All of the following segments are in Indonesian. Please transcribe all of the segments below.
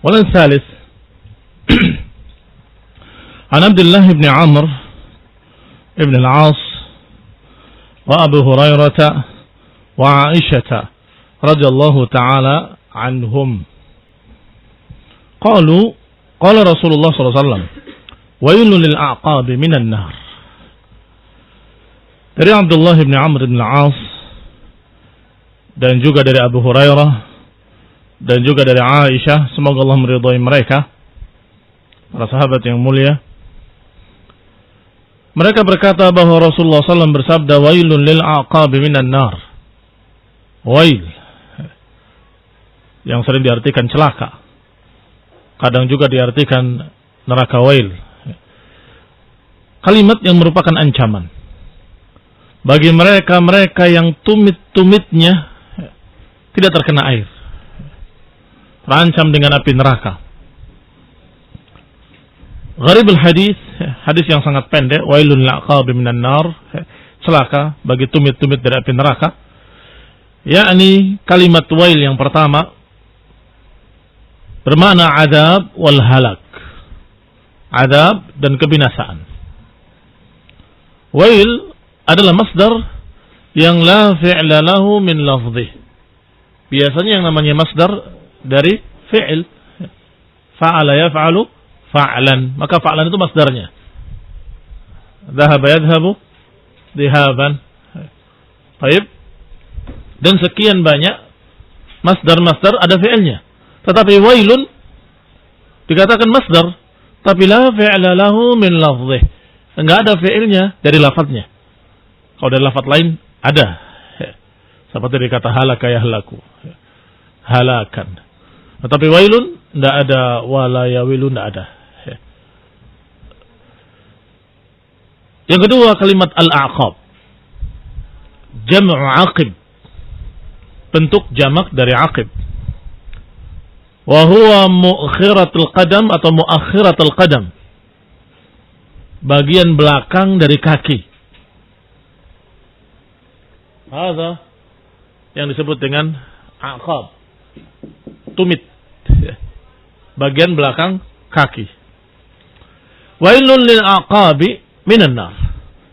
والثالث عن عبد الله بن عمرو بن العاص وأبي هريرة وعائشة رضي الله تعالى عنهم قالوا قال رسول الله صلى الله عليه وسلم ويل للأعقاب من النار. Dari Abdullah bin Amr bin Al-As dan juga dari Abu Hurairah dan juga dari Aisyah, semoga Allah meridhai mereka, para sahabat yang mulia. Mereka berkata bahwa Rasulullah SAW bersabda, wailun lil aqabi minan nar. Wail, yang sering diartikan celaka, kadang juga diartikan neraka wail. Kalimat yang merupakan ancaman bagi mereka yang tumit-tumitnya tidak terkena air, terancam dengan api neraka. Gharibul hadis, hadis yang sangat pendek, wailun lil aqabi minan nar, celaka bagi tumit-tumit dari api neraka. Yakni kalimat wail yang pertama bermakna adab wal halak, adab dan kebinasaan. Wail adalah masdar yang la fi'la lahu min lafdhih. Biasanya yang namanya masdar dari fi'il, fa'ala yaf'alu fa'lan, maka fa'lan itu masdarnya. Dhahaba yadhhabu dhihaban. Baik. Dan sekian banyak masdar-masdar ada fi'ilnya. Tetapi wailun dikatakan masdar, tapi la fi'la lahu min lafdhih. Enggak ada fi'ilnya dari lafadznya. Kalau dari lafadz lain ada. Seperti dikata halaka yahlaku, halakan. Tetapi wailun tidak ada, wala yawilun tidak ada. Yang kedua kalimat al-aqab, jam'u aqib, bentuk jamak dari aqib. Wa huwa muakhiratul qadam atau muakhiratul qadam, bagian belakang dari kaki. Hadza yang disebut dengan aqab, tumit, bagian belakang kaki. Wailun lil aqabi minan nar,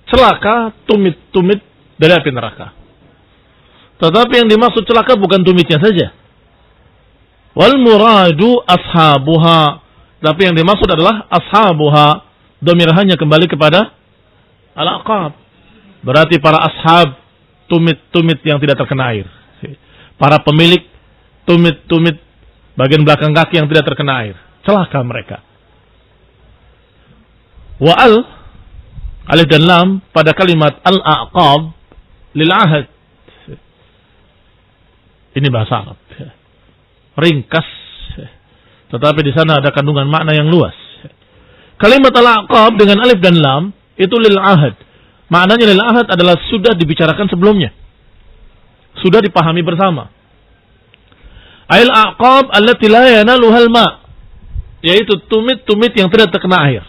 celaka tumit-tumit dari api neraka. Tetapi yang dimaksud celaka bukan tumitnya saja. Wal muradu ashabuha, tapi yang dimaksud adalah ashabuha. Dhamir hanya kembali kepada al-aqab. Berarti para ashab, tumit-tumit yang tidak terkena air. Para pemilik tumit-tumit bagian belakang kaki yang tidak terkena air, celaka mereka. Wa alif dan lam pada kalimat al-aqab lil ahad. Ini bahasa Arab, ringkas, tetapi di sana ada kandungan makna yang luas. Kalimat al-aqab dengan alif dan lam itu lil ahad. Maknanya lil ahad adalah sudah dibicarakan sebelumnya, sudah dipahami bersama. Ail aqab allati la yanaluhal ma, yaitu tumit-tumit yang tidak terkena air.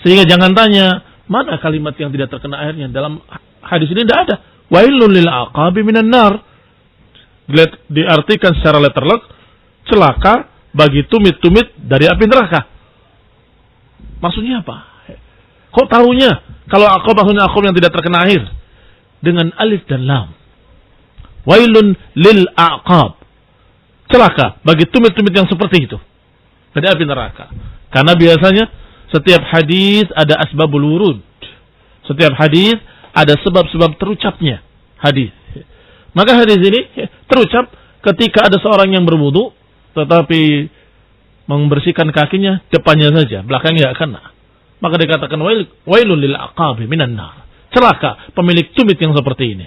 Sehingga jangan tanya mana kalimat yang tidak terkena airnya. Dalam hadis ini tidak ada. Wailul lil aqabi minan nar, diartikan secara letterlock, celaka bagi tumit-tumit dari api neraka. Maksudnya apa? Kok tahunya kalau aqab maksudnya aqab yang tidak terkena air dengan alif dan lam? Wailun lil aqab, celaka bagi tumit-tumit yang seperti itu dari api neraka. Karena biasanya setiap hadis ada asbabul wurud, setiap hadis ada sebab-sebab terucapnya hadis. Maka hadis ini terucap ketika ada seorang yang berwudu tetapi membersihkan kakinya depannya saja, belakangnya tidak kena. Maka dikatakan wailul lil aqabi minan nar, celaka pemilik tumit yang seperti ini.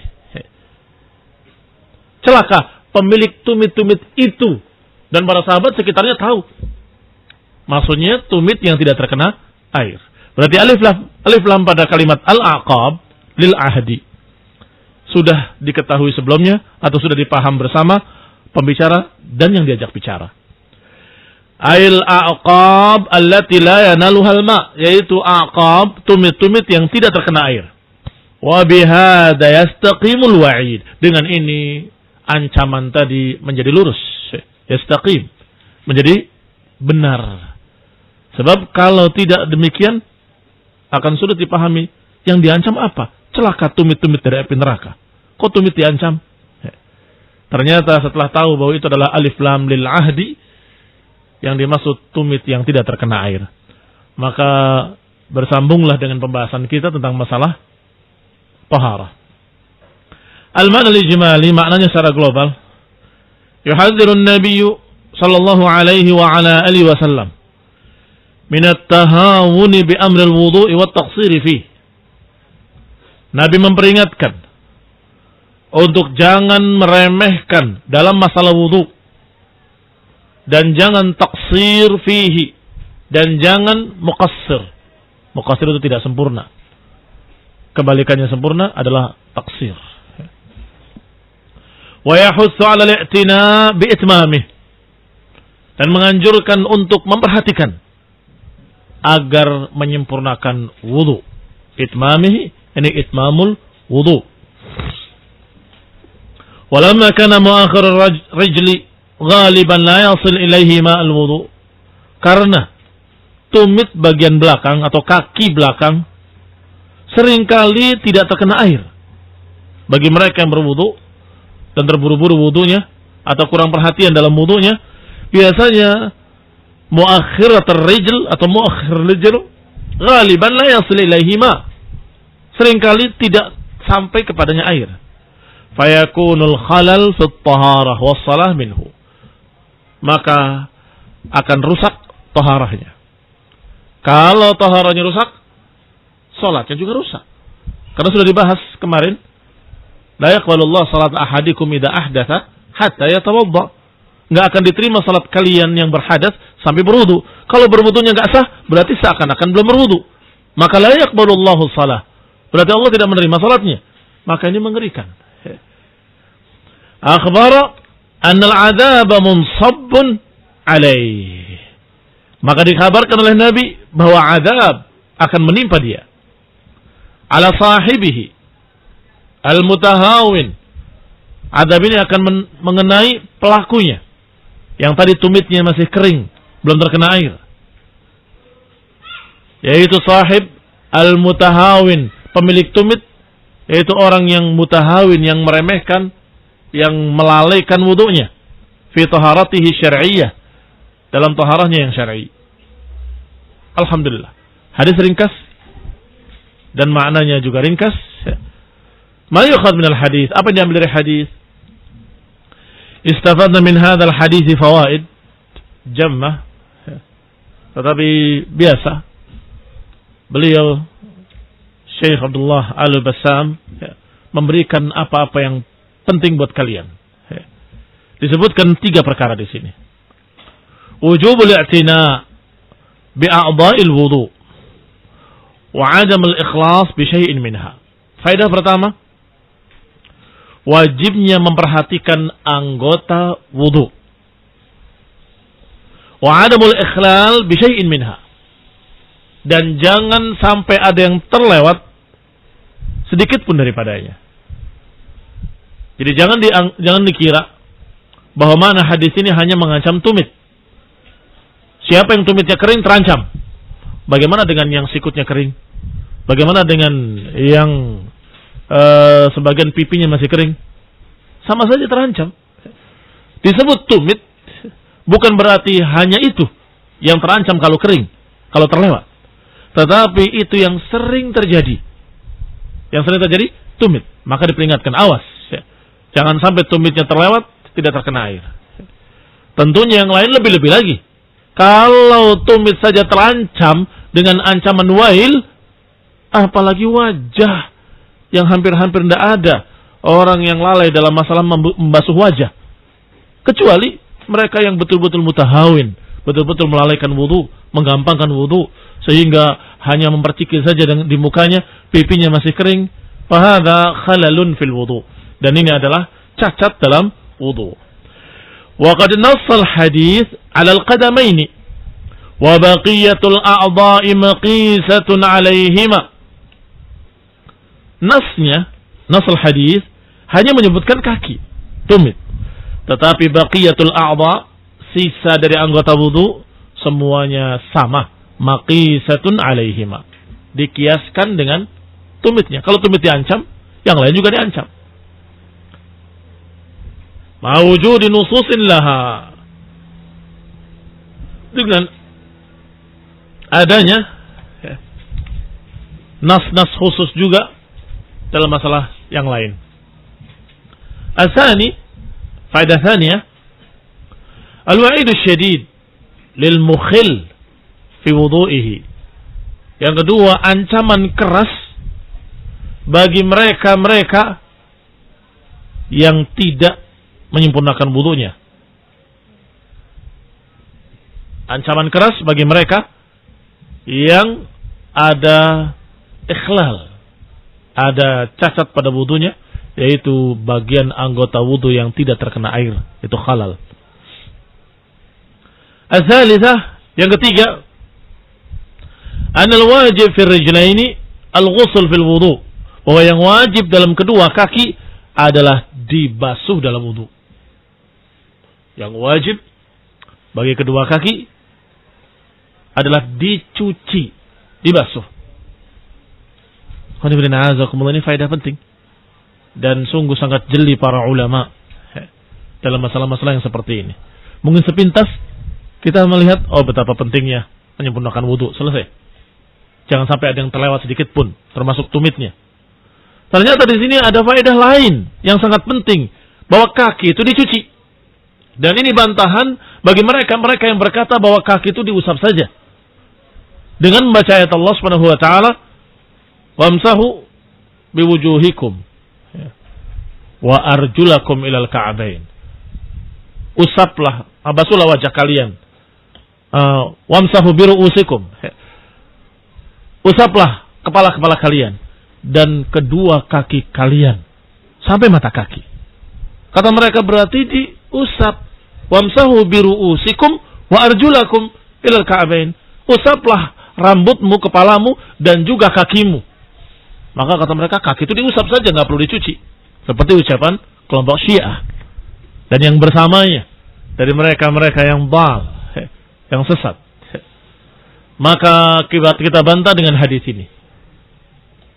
Celaka pemilik tumit-tumit itu. Dan para sahabat sekitarnya tahu maksudnya tumit yang tidak terkena air. Berarti alif lam pada kalimat al-aqab lil ahdi sudah diketahui sebelumnya atau sudah dipaham bersama pembicara dan yang diajak bicara. Ail aqab allati la yanaluhal ma, yaitu aqab tumit-tumit yang tidak terkena air. Wa bihadza yastaqimul wa'id, dengan ini ancaman tadi menjadi lurus, yastaqim, menjadi benar. Sebab kalau tidak demikian akan sulit dipahami yang diancam apa? Celaka tumit-tumit dari api neraka. Kok tumit diancam? Ternyata setelah tahu bahwa itu adalah alif lam lil ahdi, yang dimaksud tumit yang tidak terkena air, maka bersambunglah dengan pembahasan kita tentang masalah taharah. Al-ma'na al-ijmali, maknanya secara global. Yuhadzirun nabiyyu sallallahu alaihi wa ala alihi wasallam min at-tahawuni bi amri al-wudu'i wat taqsiri fihi. Nabi memperingatkan untuk jangan meremehkan dalam masalah wudu dan jangan taksir fihi dan jangan muqassir. Muqassir itu tidak sempurna. Kebalikannya sempurna adalah taksir. Wa yahussu 'ala al-i'tina bi itmamih, dan menganjurkan untuk memperhatikan agar menyempurnakan wudu. Itmamih ini itmamul wudu. Walamma kana muakhir ar-rijli ghaliban la yasil ilaihi ma'al wudu, karena tumit bagian belakang atau kaki belakang seringkali tidak terkena air bagi mereka yang berwudu dan terburu-buru wudunya atau kurang perhatian dalam wudunya. Biasanya muakhirat ar-rijl atau muakhir ar-rijl ghaliban la yasil ilaihi ma', seringkali tidak sampai kepadanya air. Fayakunul khalal fit taharah wassalah minhu, maka akan rusak taharahnya. Kalau taharahnya rusak, salatnya juga rusak. Karena sudah dibahas kemarin, la yaqbalullah salat ahadikum idza ahdatsa hatta yatawadda. Enggak akan diterima salat kalian yang berhadas sampai berwudu. Kalau berwudunya enggak sah, berarti seakan-akan belum berwudu. Maka la yaqbalullahu salah, berarti Allah tidak menerima salatnya. Maka ini mengerikan. Akhbara anna al-'adzaba munsabbun alaih, maka dikabarkan oleh Nabi bahwa azab akan menimpa dia. Ala sahibihi al-mutahawin, azab ini akan mengenai pelakunya yang tadi tumitnya masih kering, belum terkena air, yaitu sahib al-mutahawin, pemilik tumit, yaitu orang yang mutahawin, yang meremehkan, yang melalaikan wudunya fi taharatihi syar'iyyah, dalam taharahnya yang syar'i. Alhamdulillah, hadis ringkas dan maknanya juga ringkas. Ma yukhad min al-hadis, apa yang diambil dari hadis? Istafadna min hadzal hadis fawaid jammah, tetapi biasa beliau Syekh Abdullah Al-Bassam memberikan apa-apa yang penting buat kalian. Disebutkan 3 perkara di sini. Wujubul i'tina bi a'dha'il wudu wa 'adam al-ikhlas bi syai'in minha. Faedah pertama, wajibnya memperhatikan anggota wudu. Wa 'adamul ikhlal bi syai'in minha. Dan jangan sampai ada yang terlewat sedikit pun daripadanya. Jadi jangan dikira bahwa mana hadis ini hanya mengancam tumit. Siapa yang tumitnya kering terancam. Bagaimana dengan yang sikutnya kering? Bagaimana dengan yang sebagian pipinya masih kering? Sama saja terancam. Disebut tumit bukan berarti hanya itu yang terancam kalau kering, kalau terlewat. Tetapi itu yang sering terjadi. Yang sering terjadi tumit. Maka diperingatkan, awas. Jangan sampai tumitnya terlewat, tidak terkena air. Tentunya yang lain lebih-lebih lagi. Kalau tumit saja terancam dengan ancaman wail, apalagi wajah yang hampir-hampir tidak ada orang yang lalai dalam masalah membasuh wajah. Kecuali mereka yang betul-betul mutahawin, betul-betul melalaikan wudu, menggampangkan wudu, sehingga hanya mempercikil saja di mukanya, pipinya masih kering. Fahadha khalalun fil wudu. Dan ini adalah cacat dalam wudu. Wa qad nassal hadis 'ala al-qadamaini wa baqiyatul a'dha'i maqisatun 'alaihima. Nassal hadis hanya menyebutkan kaki, tumit. Tetapi baqiyatul a'dha, sisa dari anggota wudu, semuanya sama. Maqisatun alaihima. Dikiaskan dengan tumitnya. Kalau tumit diancam, yang lain juga diancam. Mawujudi nususin laha. Dengan adanya nas-nas khusus juga dalam masalah yang lain. Asani, faedah tsaniyah, al-wa'idu syadid lil mukhil fi wudu'ihi. Yang kedua, ancaman keras bagi mereka-mereka yang tidak menyempurnakan wudunya. Ancaman keras bagi mereka yang ada ikhlal, ada cacat pada wudunya, yaitu bagian anggota wudu yang tidak terkena air, itu khalal. As-salitsah, yang ketiga, anal wajib fil rijlaini al-ghusl fil wudu, bahwa yang wajib dalam kedua kaki adalah dibasuh dalam wudu. Yang wajib bagi kedua kaki adalah dicuci, dibasuh. Ini faedah penting dan sungguh sangat jeli para ulama dalam masalah-masalah yang seperti ini. Mungkin sepintas kita melihat, oh betapa pentingnya menyempurnakan wudu, selesai. Jangan sampai ada yang terlewat sedikit pun, termasuk tumitnya. Ternyata di sini ada faedah lain yang sangat penting, bahwa kaki itu dicuci. Dan ini bantahan bagi mereka yang berkata bahwa kaki itu diusap saja. Dengan membaca ayat Allah Subhanahu wa taala, "Wamsahu biwujuhikum wa arjulakum ilal ka'bain." Usaplah, basuhlah wajah kalian. Wamsahu biru'usikum. Usaplah kepala-kepala kalian dan kedua kaki kalian sampai mata kaki. Kata mereka berarti diusap. Wamsahu biru'usikum wa arjulakum ilal ka'bain. Usaplah rambutmu, kepalamu dan juga kakimu. Maka kata mereka kaki itu diusap saja, nggak perlu dicuci. Seperti ucapan kelompok Syiah dan yang bersamanya dari mereka-mereka yang bal, yang sesat. Maka kita bantah dengan hadis ini,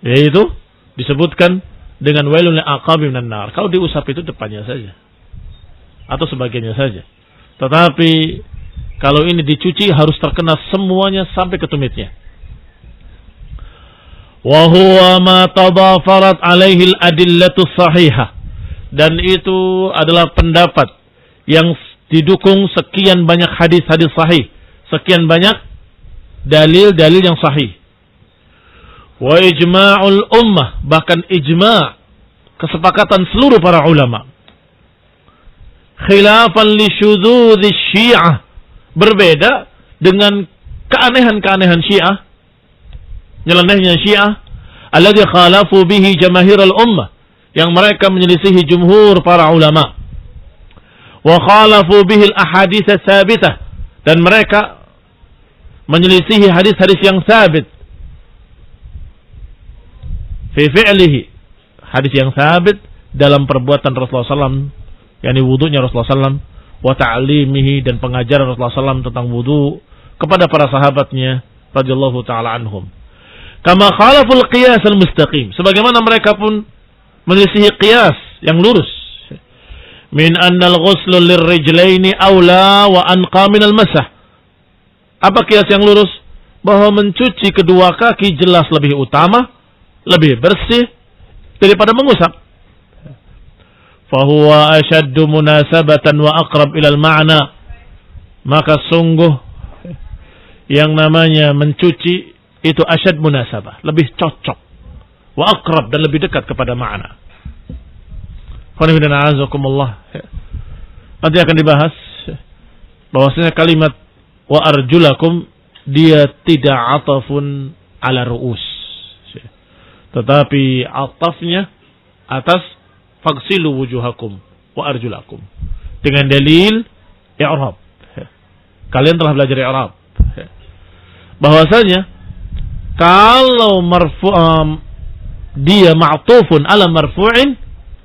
yaitu disebutkan dengan wailul aqabi minan nar. Kalau diusap itu depannya saja atau sebagiannya saja. Tetapi kalau ini dicuci harus terkena semuanya sampai ke tumitnya. Wa huwa ma tadafarat alaihi al-adillatu sahihah. Dan itu adalah pendapat yang didukung sekian banyak hadis-hadis sahih, sekian banyak dalil-dalil yang sahih. Wa ijma'ul ummah, bahkan ijma', kesepakatan seluruh para ulama. Khilafan li syudzudzi Syiah, berbeda dengan keanehan-keanehan Syiah, nyelenehnya Syiah, alladzi khalafu bihi jamaahirul ummah, yang mereka menyelisihi jumhur para ulama. Wa khalafu bihi al-ahadits tsabitah, dan mereka menyelisihi hadis-hadis yang sabit. Fi fi'lihi, hadis yang sabit dalam perbuatan Rasulullah SAW, yakni wudunya Rasulullah SAW, wa ta'limihi, dan pengajaran Rasulullah SAW tentang wudu kepada para sahabatnya radhiyallahu taala anhum. Kama khalaful qiyas al-mustaqim, sebagaimana mereka pun menyelisihi qiyas yang lurus. Min annal ghuslu lirrijlaini aula wa anqa min al-masah. Apa qiyas yang lurus? Bahwa mencuci kedua kaki jelas lebih utama, lebih bersih daripada mengusap. Fahuwa ashaddu munasabatan wa aqrab ilal ma'na. Maka sungguh yang namanya mencuci itu asyad munasabah, lebih cocok, wa aqrab, dan lebih dekat kepada makna. Nanti akan dibahas bahwasanya kalimat wa arjulakum dia tidak atafun ala ru'us, tetapi atafnya atas fagsilu wujuhakum wa arjulakum, dengan dalil i'rab. Kalian telah belajar i'rab bahwasanya kalau dia ma'tufun ala marfu'in,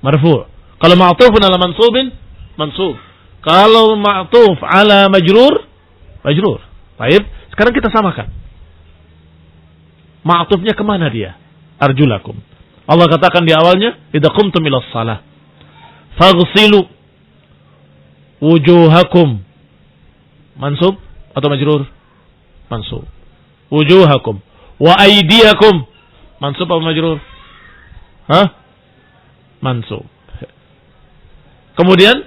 marfu'. Kalau ma'tufun ala mansubin, mansub. Kalau ma'tuf ala majrur, majrur. Baik, sekarang kita samakan. Ma'tufnya kemana dia? Arjulakum. Allah katakan di awalnya, idza qumtum ilas shalah faghsilu wujuhakum. Mansub atau majrur? Mansub. Wujuhakum wa aydiyakum. Mansub atau majrur? Mansub. Kemudian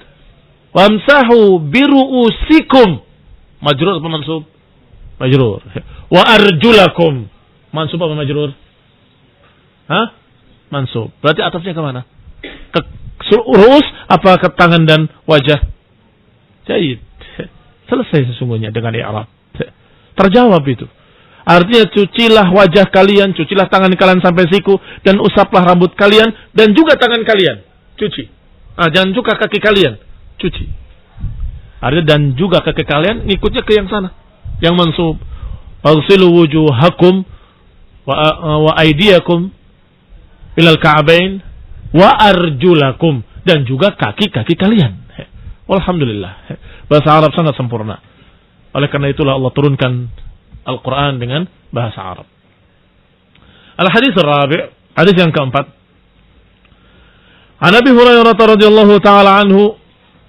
wamsahu biru'usikum. Majrur atau mansub? Majrur. Wa arjulakum. Mansub atau majrur? Mansub. Berarti atafnya kemana? Ke ru'us apa ke tangan dan wajah? Jahit. Selesai sesungguhnya dengan i'rab. Terjawab itu. Artinya cucilah wajah kalian, cucilah tangan kalian sampai siku, dan usaplah rambut kalian, dan juga tangan kalian. Cuci. Jangan juga kaki kalian. Cuci. Artinya dan juga kaki kalian, ngikutnya ke yang sana. Yang mansub. Faghsilu wujuhakum wa aydiyakum ilal ka'bain wa arjulakum, dan juga kaki-kaki kalian. Alhamdulillah. Bahasa Arab sangat sempurna. Oleh karena itulah Allah turunkan Al-Quran dengan bahasa Arab. Al-hadis ar-rabi', hadis yang keempat. An Abi Hurairah radhiyallahu ta'ala anhu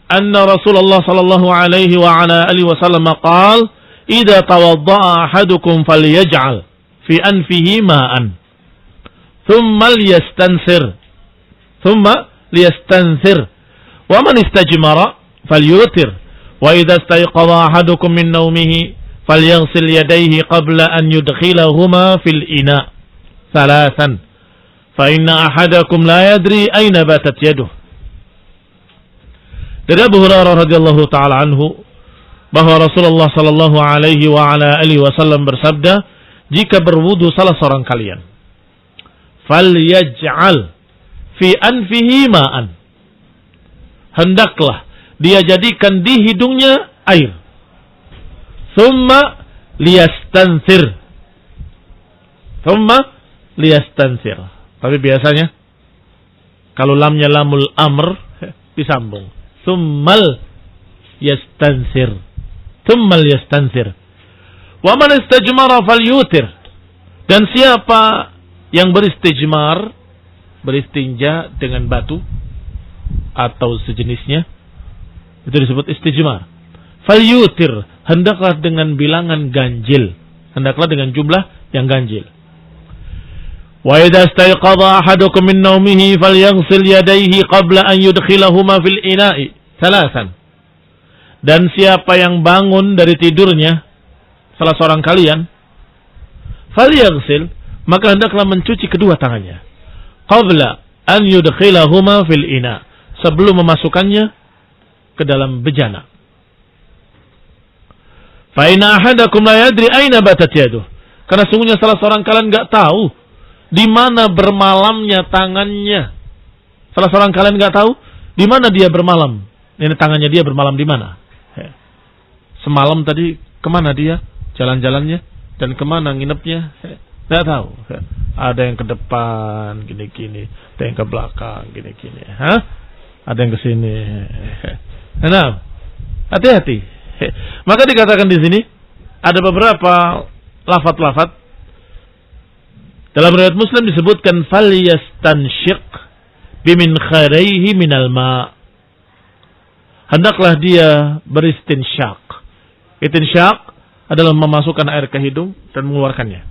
anna Rasulullah sallallahu alaihi wa ala alihi wasallam qala idza tawadda'a ahadukum falyaj'al fi anfihi ma'an thumma liyastansir wa man istajmara falyutir wa idza istayqadha ahadukum min nawmihi falyaghsil yadayhi qabla an yudkhilahuma fil ina thalathan fa inna ahadakum la yadri ayna batat yaduh. Dari Abu Hurairah radhiyallahu taala anhu bahwa Rasulullah sallallahu alaihi wa ala alihi wasallam bersabda, jika berwudu salah seorang kalian, falyaj'al fi anfihi ma'an, hendaklah dia jadikan di hidungnya air, thumma liyastansir, tapi biasanya kalau lamnya lamul amr disambung, thummal yastansir. Wa man istajmara falyutir, dan siapa yang beristijmar, beristinja dengan batu atau sejenisnya, itu disebut istijmar. Falyutir, hendaklah dengan bilangan ganjil, hendaklah dengan jumlah yang ganjil. Wa idza istayqadha ahadukum min nawmihi falyaghsil yadayhi qabla an yudkhilahuma fil ina'i thalathan. Dan siapa yang bangun dari tidurnya, salah seorang kalian, falyaghsil, maka hendaklah mencuci kedua tangannya, qabla an yudkhilahuma fil ina, sebelum memasukkannya ke dalam bejana. Fa inna ahadakum la yadri aina batat yaduh, karena sungguhnya salah seorang kalian enggak tahu di mana bermalamnya tangannya. Salah seorang kalian enggak tahu di mana dia bermalam. Ini tangannya dia bermalam di mana? Semalam tadi kemana dia jalan-jalannya, dan kemana nginepnya? Tidak tahu. Ada yang ke depan gini-gini, ada yang ke belakang gini-gini. Ada yang ke sini. Nah, hati-hati. Maka dikatakan di sini ada beberapa lafaz-lafaz. Dalam riwayat Muslim disebutkan falyastanshiq bimin kharaihi minal ma'. Hendaklah dia beristinsyak. Istinsyak adalah memasukkan air ke hidung dan mengeluarkannya.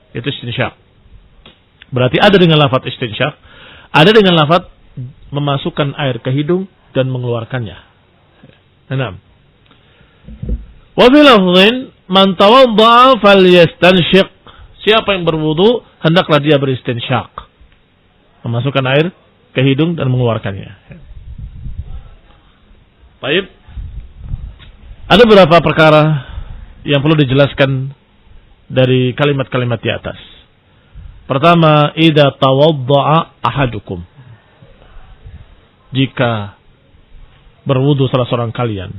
Itu istinsyak. Berarti ada dengan lafaz istinsyak, ada dengan lafaz memasukkan air ke hidung dan mengeluarkannya. Enam. Wa fil lafdhin man tawadda'a falyastanshiq. Siapa yang berwudu hendaklah dia beristinsyak, memasukkan air ke hidung dan mengeluarkannya. Baik. Ada beberapa perkara yang perlu dijelaskan dari kalimat-kalimat di atas. Pertama, idza tawadda'a ahadukum, jika berwudu salah seorang kalian,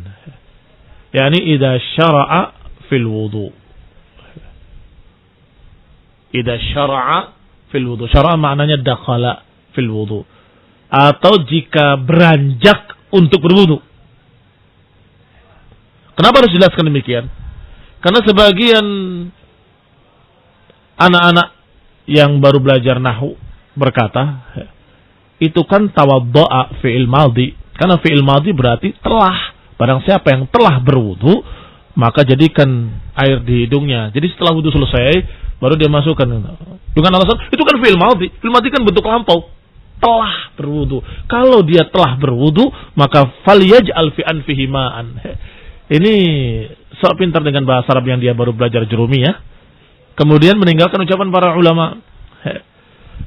yakni idza syara'a fil wudu. Idza syara'a fil wudu. Syara'a maknanya dakhala fil wudu, atau jika beranjak untuk berwudu. Kenapa harus dijelaskan demikian? Karena sebagian anak-anak yang baru belajar nahwu berkata, itu kan tawaddo'a fi'il madhi. Karena fi'il madhi berarti telah. Barang siapa yang telah berwudu, maka jadikan air di hidungnya. Jadi setelah wudu selesai, baru dia masukkan. Dengan alasan, itu kan fi'il madhi. Fi'il madhi kan bentuk lampau. Telah berwudu. Kalau dia telah berwudu, maka falyaj'al fi anfihi ma'an. Ini sok pintar dengan bahasa Arab yang dia baru belajar jurumi ya. Kemudian meninggalkan ucapan para ulama.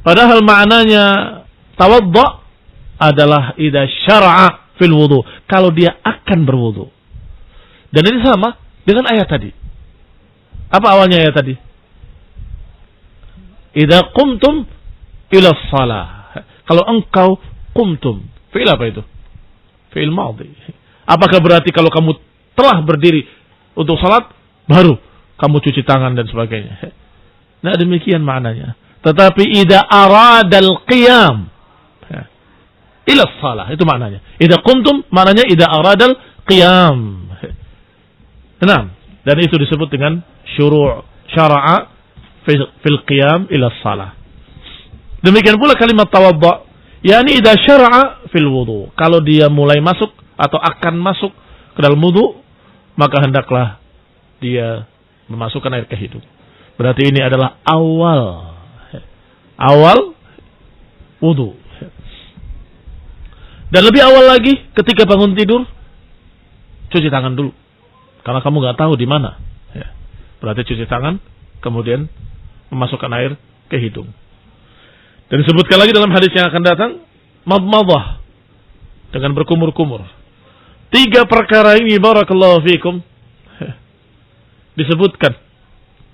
Padahal maknanya tawaddu' adalah idza syara'a fil wudu, kalau dia akan berwudu. Dan ini sama dengan ayat tadi. Apa awalnya ayat tadi? Idza qumtum ila shalah. Kalau engkau qumtum, fi'il apa itu? Fi'il madhi. Apakah berarti kalau kamu telah berdiri untuk salat baru kamu cuci tangan dan sebagainya? Nah, demikian maknanya. Tetapi idza aradal qiyam ila shalah, itu maknanya. Idza qumtum maknanya idza aradal qiyam. Nah, dan itu disebut dengan syuru' syara'a fil qiyam ila shalah. Demikian pula kalimat tawaddu', yakni idza syara'a fil wudu. Kalau dia mulai masuk atau akan masuk ke dalam wudu, maka hendaklah dia memasukkan air ke hidung. Berarti ini adalah awal wudu. Dan lebih awal lagi ketika bangun tidur, cuci tangan dulu. Karena kamu nggak tahu di mana. Berarti cuci tangan, kemudian memasukkan air ke hidung. Dan disebutkan lagi dalam hadis yang akan datang, madmadah, dengan berkumur-kumur. 3 perkara ini, barakallahu fikum, disebutkan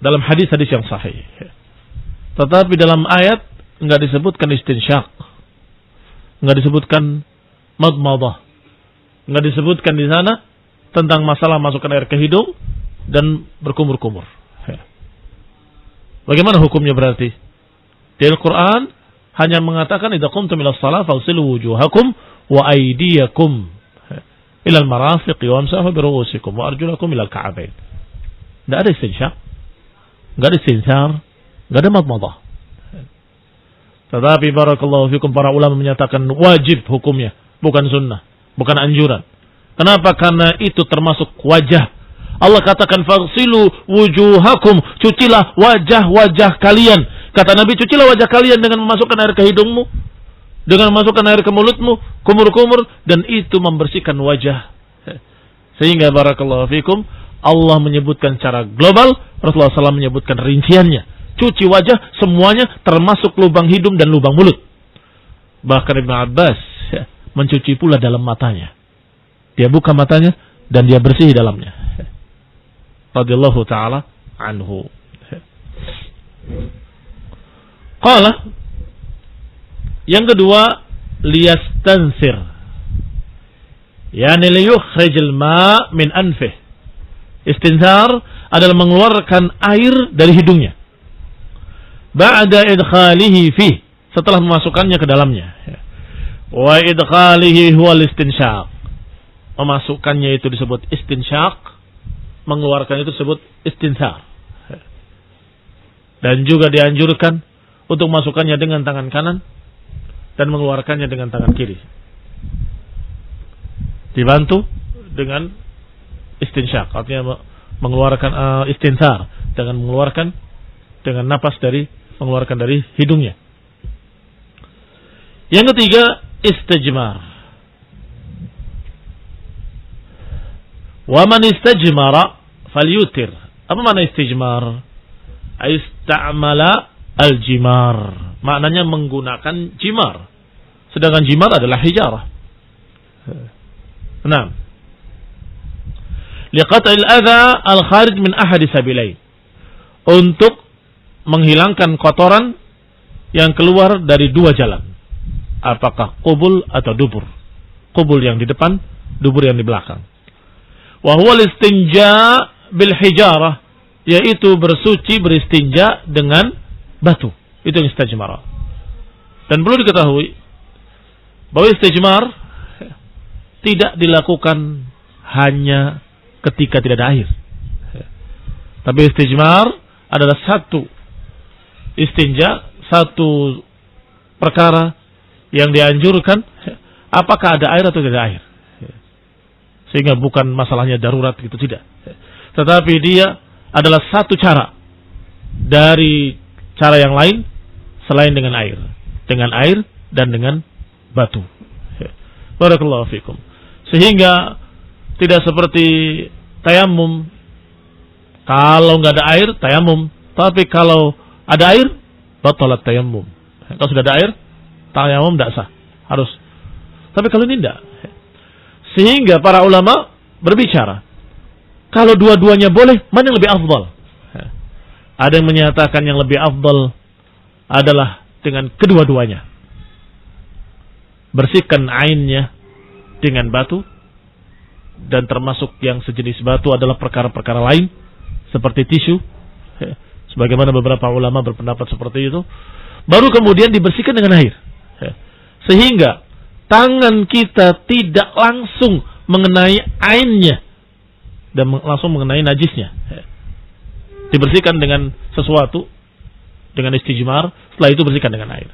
dalam hadis-hadis yang sahih. Tetapi dalam ayat enggak disebutkan istinsyaq, enggak disebutkan madmadah, enggak disebutkan di sana tentang masalah masukkan air ke hidung dan berkumur-kumur. Bagaimana hukumnya berarti? Di Al-Quran hanya mengatakan idza qumtum ila shalah faghsilu wujuhakum wa aydiyakum ila al-marafiq wamsahu bi ru'usikum wa arjulakum ila al-ka'bayn. Enggak ada istinsyaq, enggak ada istinsar, enggak ada madmadah. Tetapi barakallahu fikum, para ulama menyatakan wajib hukumnya, bukan sunnah, bukan anjuran. Kenapa? Karena itu termasuk wajah. Allah katakan faghsilu wujuhakum, cucilah wajah-wajah kalian. Kata Nabi, cucilah wajah kalian dengan memasukkan air ke hidungmu, dengan memasukkan air ke mulutmu, kumur-kumur, dan itu membersihkan wajah. Sehingga barakallahu fikum, Allah menyebutkan secara global, Rasulullah SAW menyebutkan rinciannya. Cuci wajah semuanya, termasuk lubang hidung dan lubang mulut. Bahkan Ibn Abbas mencuci pula dalam matanya. Dia buka matanya dan dia bersih dalamnya. Radhiyallahu ta'ala anhu. Qala, yang kedua, liyastansir, yani liyukhrijal ma' min anfih. Istinsar adalah mengeluarkan air dari hidungnya. Ba'da idkhalihi fih, setelah memasukkannya ke dalamnya. Wa idkhalihi huwal istinsyaq. Memasukkannya itu disebut istinsyaq, mengeluarkan itu disebut istinsar. Dan juga dianjurkan untuk masukkannya dengan tangan kanan dan mengeluarkannya dengan tangan kiri. Dibantu dengan istinsyaq, artinya mengeluarkan istinsar, dengan mengeluarkan dengan napas dari mengeluarkan dari hidungnya. Yang ketiga, istijmar. Wa man istajmara falyutir. Apa makna istijmar? Ista'mala al-jimar. Maknanya menggunakan jimar. Sedangkan jimar adalah hijarah. Nah, liqat'il adha al-kharij min ahadi sabilain. Untuk menghilangkan kotoran yang keluar dari 2 jalan. Apakah qubul atau dubur? Qubul yang di depan, dubur yang di belakang. Wa huwa al-istinja bil hijarah, yaitu bersuci beristinja dengan batu. Itu yang istajmar. Dan perlu diketahui bahwa istijmar tidak dilakukan hanya ketika tidak ada air. Tapi istijmar adalah satu istinja, satu perkara yang dianjurkan, apakah ada air atau tidak air. Sehingga bukan masalahnya darurat gitu, tidak. Tetapi dia adalah satu cara dari cara yang lain selain dengan air. Dengan air dan dengan batu. Barakallahu fikum. Sehingga tidak seperti tayamum. Kalau nggak ada air, tayamum. Tapi kalau ada air, batalat tayamum. Kalau sudah ada air, tayamum tidak sah. Harus. Tapi kalau ini tidak. Sehingga para ulama berbicara, kalau dua-duanya boleh, mana yang lebih afdal? Ada yang menyatakan yang lebih afdal adalah dengan kedua-duanya. Bersihkan ainnya dengan batu, dan termasuk yang sejenis batu adalah perkara-perkara lain seperti tisu, sebagaimana beberapa ulama berpendapat seperti itu. Baru kemudian dibersihkan dengan air, sehingga tangan kita tidak langsung mengenai ainnya dan langsung mengenai najisnya. Dibersihkan dengan sesuatu, dengan istijmar, setelah itu bersihkan dengan air.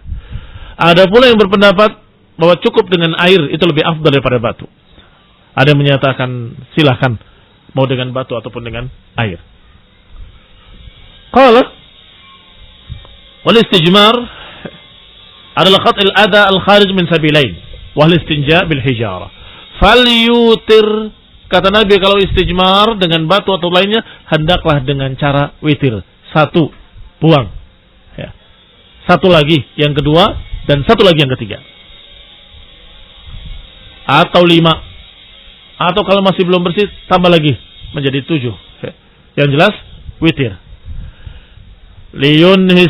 Ada pula yang berpendapat bahwa cukup dengan air itu lebih afdal daripada batu. Ada yang menyatakan silahkan mau dengan batu ataupun dengan air. Qala wal istijmar adalah qat'il adha al-kharij min sabilain wal istinja bil hijara. Falyutir, kata Nabi, kalau istijmar dengan batu atau lainnya hendaklah dengan cara witir. Satu, buang. Ya. Satu lagi, yang kedua, dan satu lagi yang ketiga. Atau 5. Atau kalau masih belum bersih, tambah lagi menjadi 7. Ya. Yang jelas witir. Liyunhi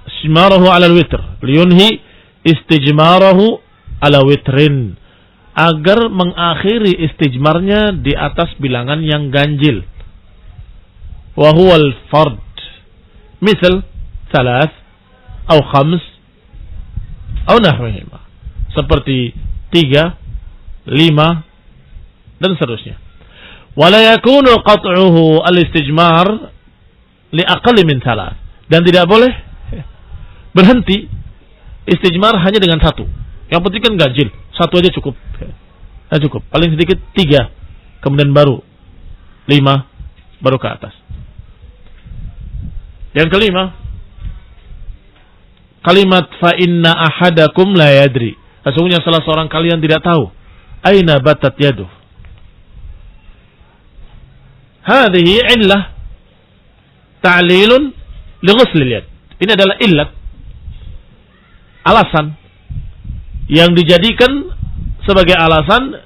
istijmarahu ala witr. Liyunhi istijmarahu ala witrin. Agar mengakhiri istijmarnya di atas bilangan yang ganjil. Wa huwa al-fard. Misal 3 atau 5 atau nahwihima. Seperti 3, 5 dan seterusnya. Wala yakunu qat'uhu al-istijmar li aqall min 3. Dan tidak boleh berhenti istijmar hanya dengan 1. Yang penting kan ganjil, 1 aja cukup. Nah, cukup. Paling sedikit 3, kemudian baru 5, baru ke atas. Yang kelima, kalimat fa inna ahadakum la yadri. Sesungguhnya salah seorang kalian tidak tahu aina batat yaduh. Hadhihi illah ta'lilun li ghusl al-yad. Ini adalah illat, alasan yang dijadikan sebagai alasan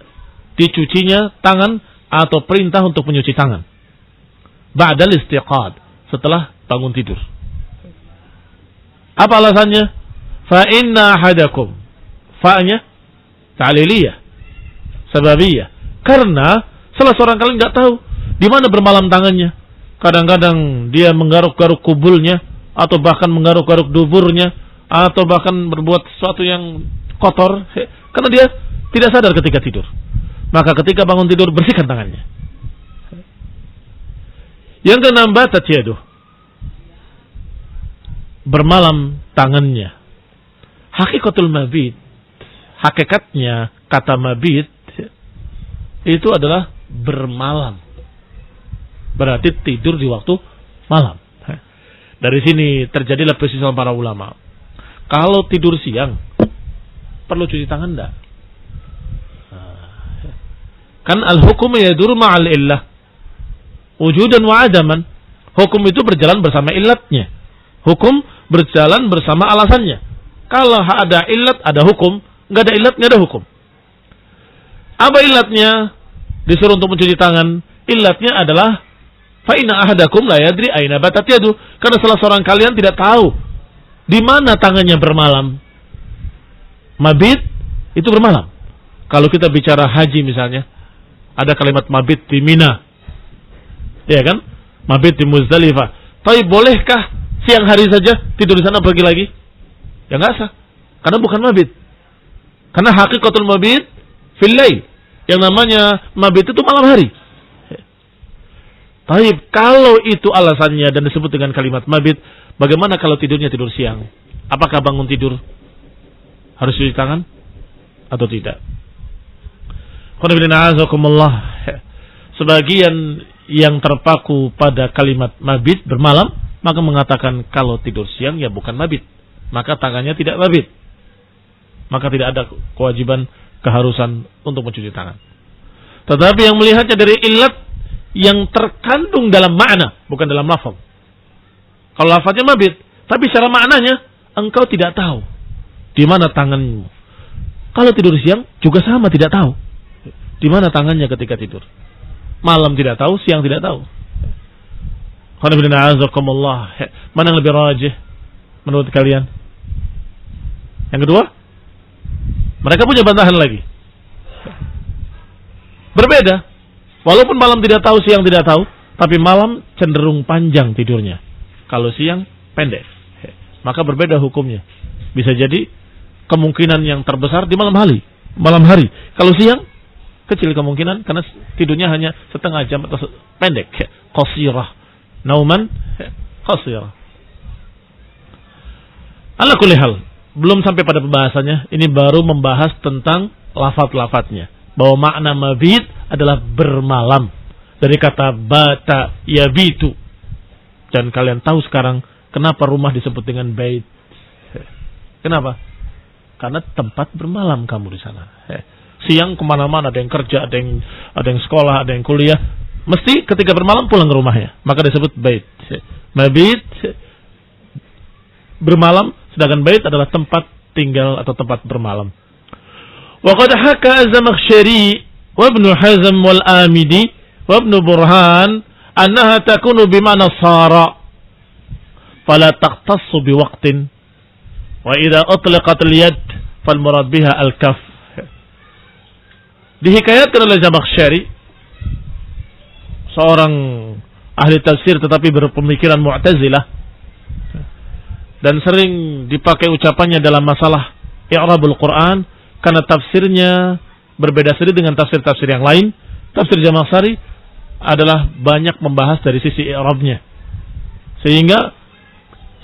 dicucinya tangan atau perintah untuk mencuci tangan. Ba'dal istiqad, setelah bangun tidur. Apa alasannya? Fa inna ahadakum. Fa-nya ta'liliyah, sababiyah. Karena salah seorang kalian enggak tahu di mana bermalam tangannya. Kadang-kadang dia menggaruk-garuk kubulnya, atau bahkan menggaruk-garuk duburnya, atau bahkan berbuat sesuatu yang kotor, karena dia tidak sadar ketika tidur. Maka ketika bangun tidur, bersihkan tangannya. Yang keenam, batat yaduh, bermalam tangannya. Hakikatul mabit, hakikatnya kata mabit itu adalah bermalam. Berarti tidur di waktu malam. Dari sini terjadilah perselisihan para ulama. Kalau tidur siang, perlu cuci tangan enggak? Kan al-hukum yadur ma'al illah, wujudan wa adaman. Hukum itu berjalan bersama illatnya. Hukum berjalan bersama alasannya. Kalau ada illat, ada hukum. Enggak ada illat, enggak ada hukum. Apa illatnya? Disuruh untuk mencuci tangan. Illatnya adalah fa inna ahadakum la yadri aina batat yadu. Karena salah seorang kalian tidak tahu di mana tangannya bermalam. Mabit itu bermalam. Kalau kita bicara haji misalnya, ada kalimat mabit di Mina, ya kan? Mabit di Muzdalifah. Tapi bolehkah siang hari saja tidur di sana pergi lagi? Ya nggak sah. Karena bukan mabit. Karena hakikatul mabit fil lail. Yang namanya mabit itu malam hari. Taib, kalau itu alasannya dan disebut dengan kalimat mabit, bagaimana kalau tidurnya tidur siang? Apakah bangun tidur harus cuci tangan atau tidak? Sebagian yang terpaku pada kalimat mabit bermalam, maka mengatakan kalau tidur siang ya bukan mabit, maka tangannya tidak mabit, maka tidak ada kewajiban keharusan untuk mencuci tangan. Tetapi yang melihatnya dari illat yang terkandung dalam makna, bukan dalam lafaz. Kalau lafaznya mabit, tapi secara maknanya engkau tidak tahu di mana tanganmu. Kalau tidur siang juga sama, tidak tahu di mana tangannya ketika tidur. Malam tidak tahu, siang tidak tahu. Mana yang lebih rajih menurut kalian? Yang kedua, mereka punya bantahan lagi. Berbeda. Walaupun malam tidak tahu, siang tidak tahu, tapi malam cenderung panjang tidurnya. Kalau siang pendek. Maka berbeda hukumnya. Bisa jadi kemungkinan yang terbesar di malam hari. Kalau siang kecil kemungkinan karena tidurnya hanya setengah jam atau pendek. Qasirah. Nauman qasirah. Ala kulli hal, belum sampai pada pembahasannya. Ini baru membahas tentang lafaz-lafaznya. Bahwa makna mabit adalah bermalam. Dari kata bata yabitu. Dan kalian tahu sekarang kenapa rumah disebut dengan bait. Kenapa? Karena tempat bermalam kamu di sana. Siang kemana-mana, ada yang kerja, ada yang sekolah, ada yang kuliah. Mesti ketika bermalam pulang ke rumahnya. Maka disebut bait. Mabit bermalam, sedangkan bait adalah tempat tinggal atau tempat bermalam. Wa qad haka Az-Zamakhsyari wa Ibnu Hazm wal Amidi wa Ibnu Burhan annaha takunu bima'na sara fala taqtassu biwaqtin wa idza utlaqat al-yad fal murad biha al-kaf. Dihikayatkan oleh Zamakhsyari, seorang ahli tafsir tetapi berpemikiran Mu'tazilah, dan sering dipakai ucapannya dalam masalah i'rabul Quran karena tafsirnya berbeda sedikit dengan tafsir-tafsir yang lain. Tafsir Zamakhsyari adalah banyak membahas dari sisi i'rabnya, sehingga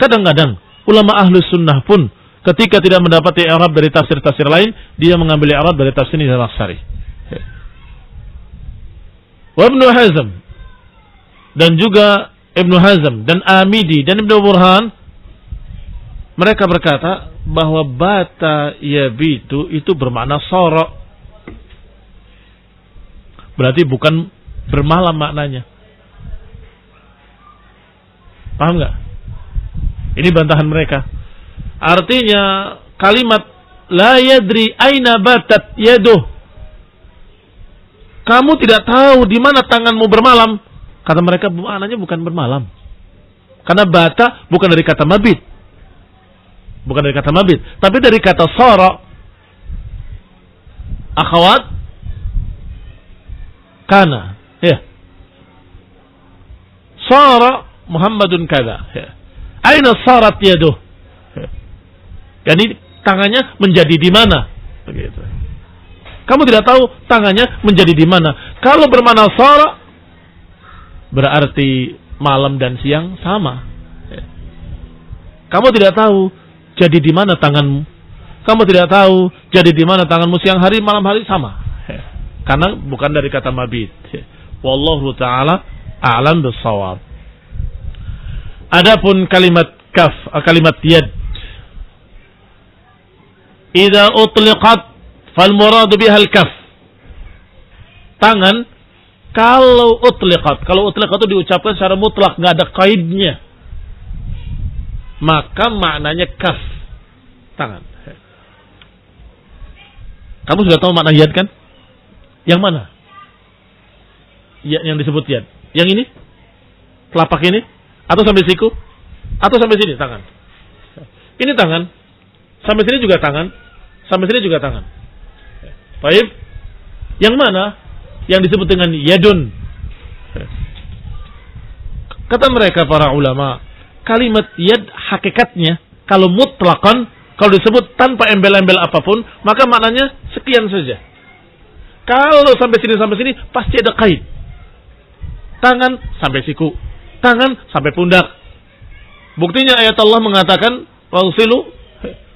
kadang-kadang ulama ahlu sunnah pun ketika tidak mendapati i'rab dari tafsir-tafsir lain, dia mengambil i'rab dari tafsir Zamakhsyari. Wa Ibnu Hazm, dan juga Ibnu Hazm dan Amidi dan Ibnu Burhan, mereka berkata bahwa bata yabitu itu bermakna sara. Berarti bukan bermalam maknanya. Paham nggak? Ini bantahan mereka. Artinya kalimat la yadri aina batat yaduh, kamu tidak tahu di mana tanganmu bermalam. Kata mereka maknanya bukan bermalam. Karena bata bukan dari kata mabit. Bukan dari kata mabit, tapi dari kata sara. Akhwat kana, ya. Sara Muhammadun kada, ya. Aina sarat yaduh. Jadi tangannya menjadi di mana? Begitu. Kamu tidak tahu tangannya menjadi di mana. Kalau bermakna sara, berarti malam dan siang sama. Kamu tidak tahu jadi di mana tanganmu. Kamu tidak tahu jadi di mana tanganmu siang hari, malam hari sama. Karena bukan dari kata mabit. Wallahu ta'ala a'lam bis-shawab. Adapun kalimat kaf, kalimat yad, idza utliqat fal muradu biha al-kaf. Tangan kalau utliqat itu diucapkan secara mutlak, enggak ada qaidnya, maka maknanya kaf, tangan. Kamu sudah tahu makna yad kan? Yang mana? Yang disebut yad. Yang ini? Telapak ini? Atau sampai siku? Atau sampai sini tangan? Ini tangan. Sampai sini juga tangan. Sampai sini juga tangan. Baik. Yang mana? Yang disebut dengan yadun. Kata mereka para ulama, kalimat yad hakikatnya kalau mutlaqan, kalau disebut tanpa embel-embel apapun, maka maknanya sekian saja. Kalau sampai sini pasti ada qaid. tangan sampai siku, tangan sampai pundak. Buktinya ayat Allah mengatakan, "Wagsilu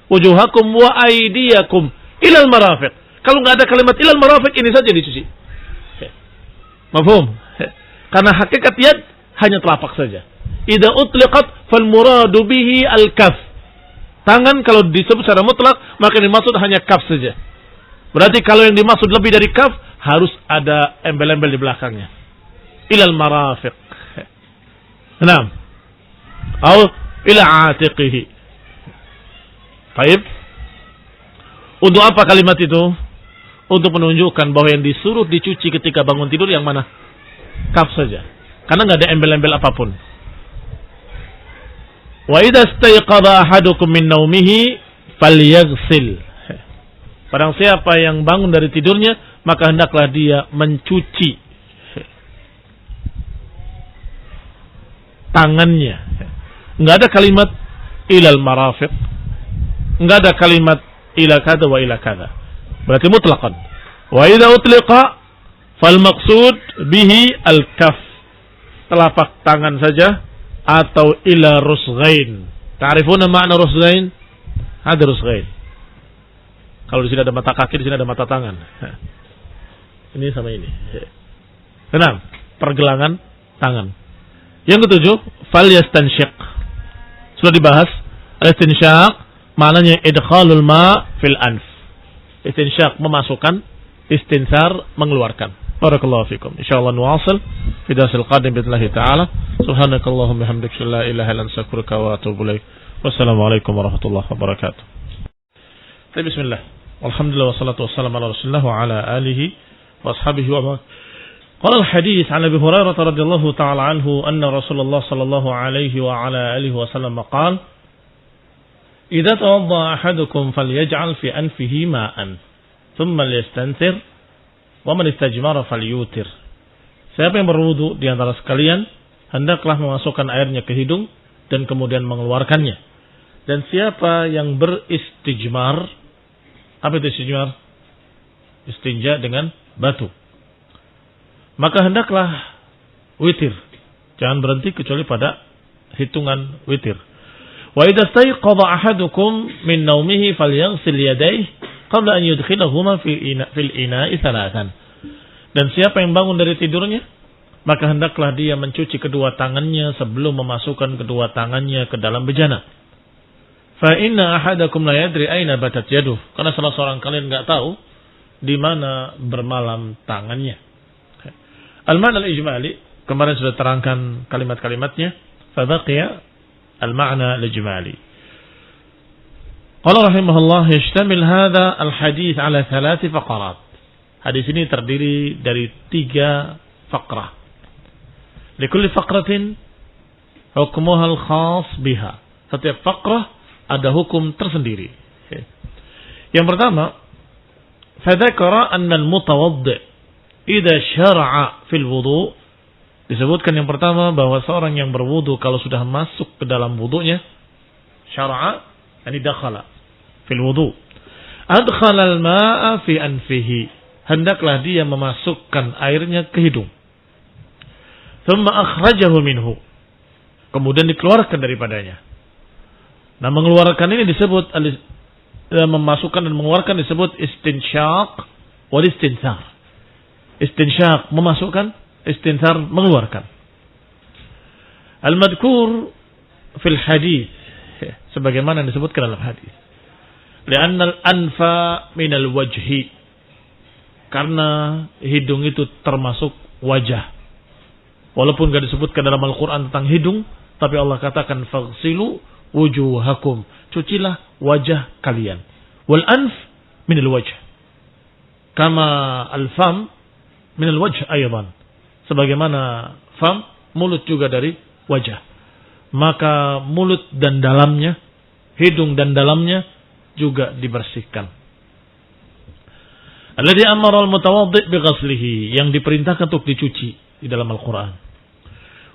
wujuhakum wa aydiyakum ilal marafiq." Kalau nggak ada kalimat ilal marafiq, ini saja dicuci. Mafhum? Karena hakikat yad hanya telapak saja. Idza utliqat fal muradu bihi al kaf. Tangan kalau disebut secara mutlak, maka yang dimaksud hanya kaf saja. Berarti kalau yang dimaksud lebih dari kaf, harus ada embel-embel di belakangnya. Ilal marafiq. Naam. Atau ila atiqihi. Baik. Untuk apa kalimat itu? Untuk menunjukkan bahwa yang disuruh dicuci ketika bangun tidur yang mana? Kaf saja. Karena nggak ada embel-embel apapun. Wa idza istayqadha ahadukum min naumihi falyaghsil. Barang siapa yang bangun dari tidurnya, maka hendaklah dia mencuci tangannya. Enggak ada kalimat ilal marafiq. Enggak ada kalimat ila kada wa ila kada. Berarti mutlaqan. Wa idza utliqa fal maqsud bihi al kaf. Telapak tangan saja atau ila rusghain. Ta'rifuna makna rusghain? Ada rusghain. Kalau di sini ada mata kaki, di sini ada mata tangan. Ini sama ini. Tenang, pergelangan tangan. Yang ketujuh, fal yastanshiq. Sudah dibahas. Al-istinsyaq maknanya idkhalul ma fil anf. Istinsyaq memasukkan, istinsar mengeluarkan. Barakallahu fikum. Insyaallah nuwasil fi darsil qadim billahi taala. Subhanakallahumma hamdaka la ilaha illa anta astaghfiruka wa atubu ilaik. Wassalamualaikum warahmatullahi wabarakatuh. Bismillah. Alhamdulillah wassalatu wassalamu ala Rasulillah wa ala alihi wa ashabihi wa ba'd. Qala al-hadits 'an Abi Hurairah radhiyallahu ta'ala anhu anna Rasulullah sallallahu alaihi wa ala alihi wa sallam qala idza tawadda ahadukum falyaj'al fi anfihi ma'an thumma liyastanthir wa man istajmara falyutir. Siapa yang berwudu di antara sekalian hendaklah memasukkan airnya ke hidung dan kemudian mengeluarkannya. Dan siapa yang beristijmar, apa itu istijmar? Istinja dengan batu. Maka hendaklah witir. Jangan berhenti kecuali pada hitungan witir. Wa idza stayqadha ahadukum min naumihi falyaghsil yadayhi qabla an yudkhilahuma fil ina'i thalathan. Dan siapa yang bangun dari tidurnya, maka hendaklah dia mencuci kedua tangannya sebelum memasukkan kedua tangannya ke dalam bejana. Fa inna ahadakum la yadri aina batat yaduh. Karena salah seorang kalian enggak tahu di mana bermalam tangannya. Al-ma'na al-ijmali, kemarin sudah terangkan kalimat-kalimatnya. Fa baqiya al-ma'na al-ijmali. Qala rahimahullah yashtamil hadha al-hadits ala 3 faqarat. Hadis ini terdiri dari 3 faqrah. Likulli faqratin hukmuha al-khas biha. Setiap faqrah ada hukum tersendiri. Yang pertama, fadzakara anna al-mutawaddi' idza syara'a fil wudu', disebutkan yang pertama bahwa seorang yang berwudu kalau sudah masuk ke dalam wudunya, syara'a yani dakhala fil wudu', adkhala al-ma'a fi anfihi, hendaklah dia memasukkan airnya ke hidung. Thumma akhrajahu minhu, kemudian dikeluarkan daripadanya. Nah, mengeluarkan ini disebut memasukkan dan mengeluarkan disebut istinsyaq wal istinsar. Istinsyaq memasukkan, istinsar mengeluarkan. Al-madhkur fil hadis sebagaimana yang disebutkan dalam hadis. Li'anna al-anfa min al-wajhi, karena hidung itu termasuk wajah. Walaupun enggak disebutkan dalam Al-Qur'an tentang hidung, tapi Allah katakan faghsilu wujuhakum, cucilah wajah kalian. Wal anf min al wajh, kama al fam min al wajh aydan, sebagaimana fam mulut juga dari wajah. Maka mulut dan dalamnya, hidung dan dalamnya juga dibersihkan. Alladhi amara al mutawaddi' bi ghaslihi, yang diperintahkan untuk dicuci di dalam Al-Qur'an.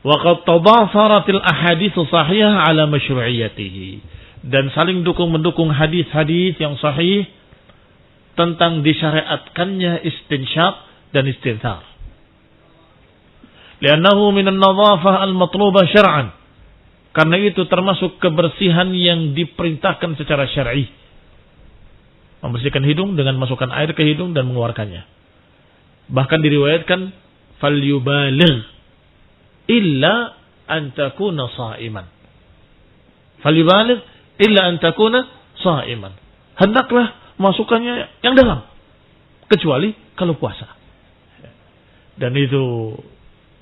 Wa qad tadafaratil ahadits sahihah ala masyru'iyyatihi, dan saling mendukung hadis-hadis yang sahih tentang disyariatkannya istinsyaq dan istinsar. Li'annahu minan nadhafah al-matlubah syar'an. Karena itu termasuk kebersihan yang diperintahkan secara syar'i. Membersihkan hidung dengan masukkan air ke hidung dan mengeluarkannya. Bahkan diriwayatkan falyubaligh illa an takuna sha'iman. Falyubaligh illa an takuna sha'iman. Hendaklah masukkannya yang dalam kecuali kalau puasa. Dan itu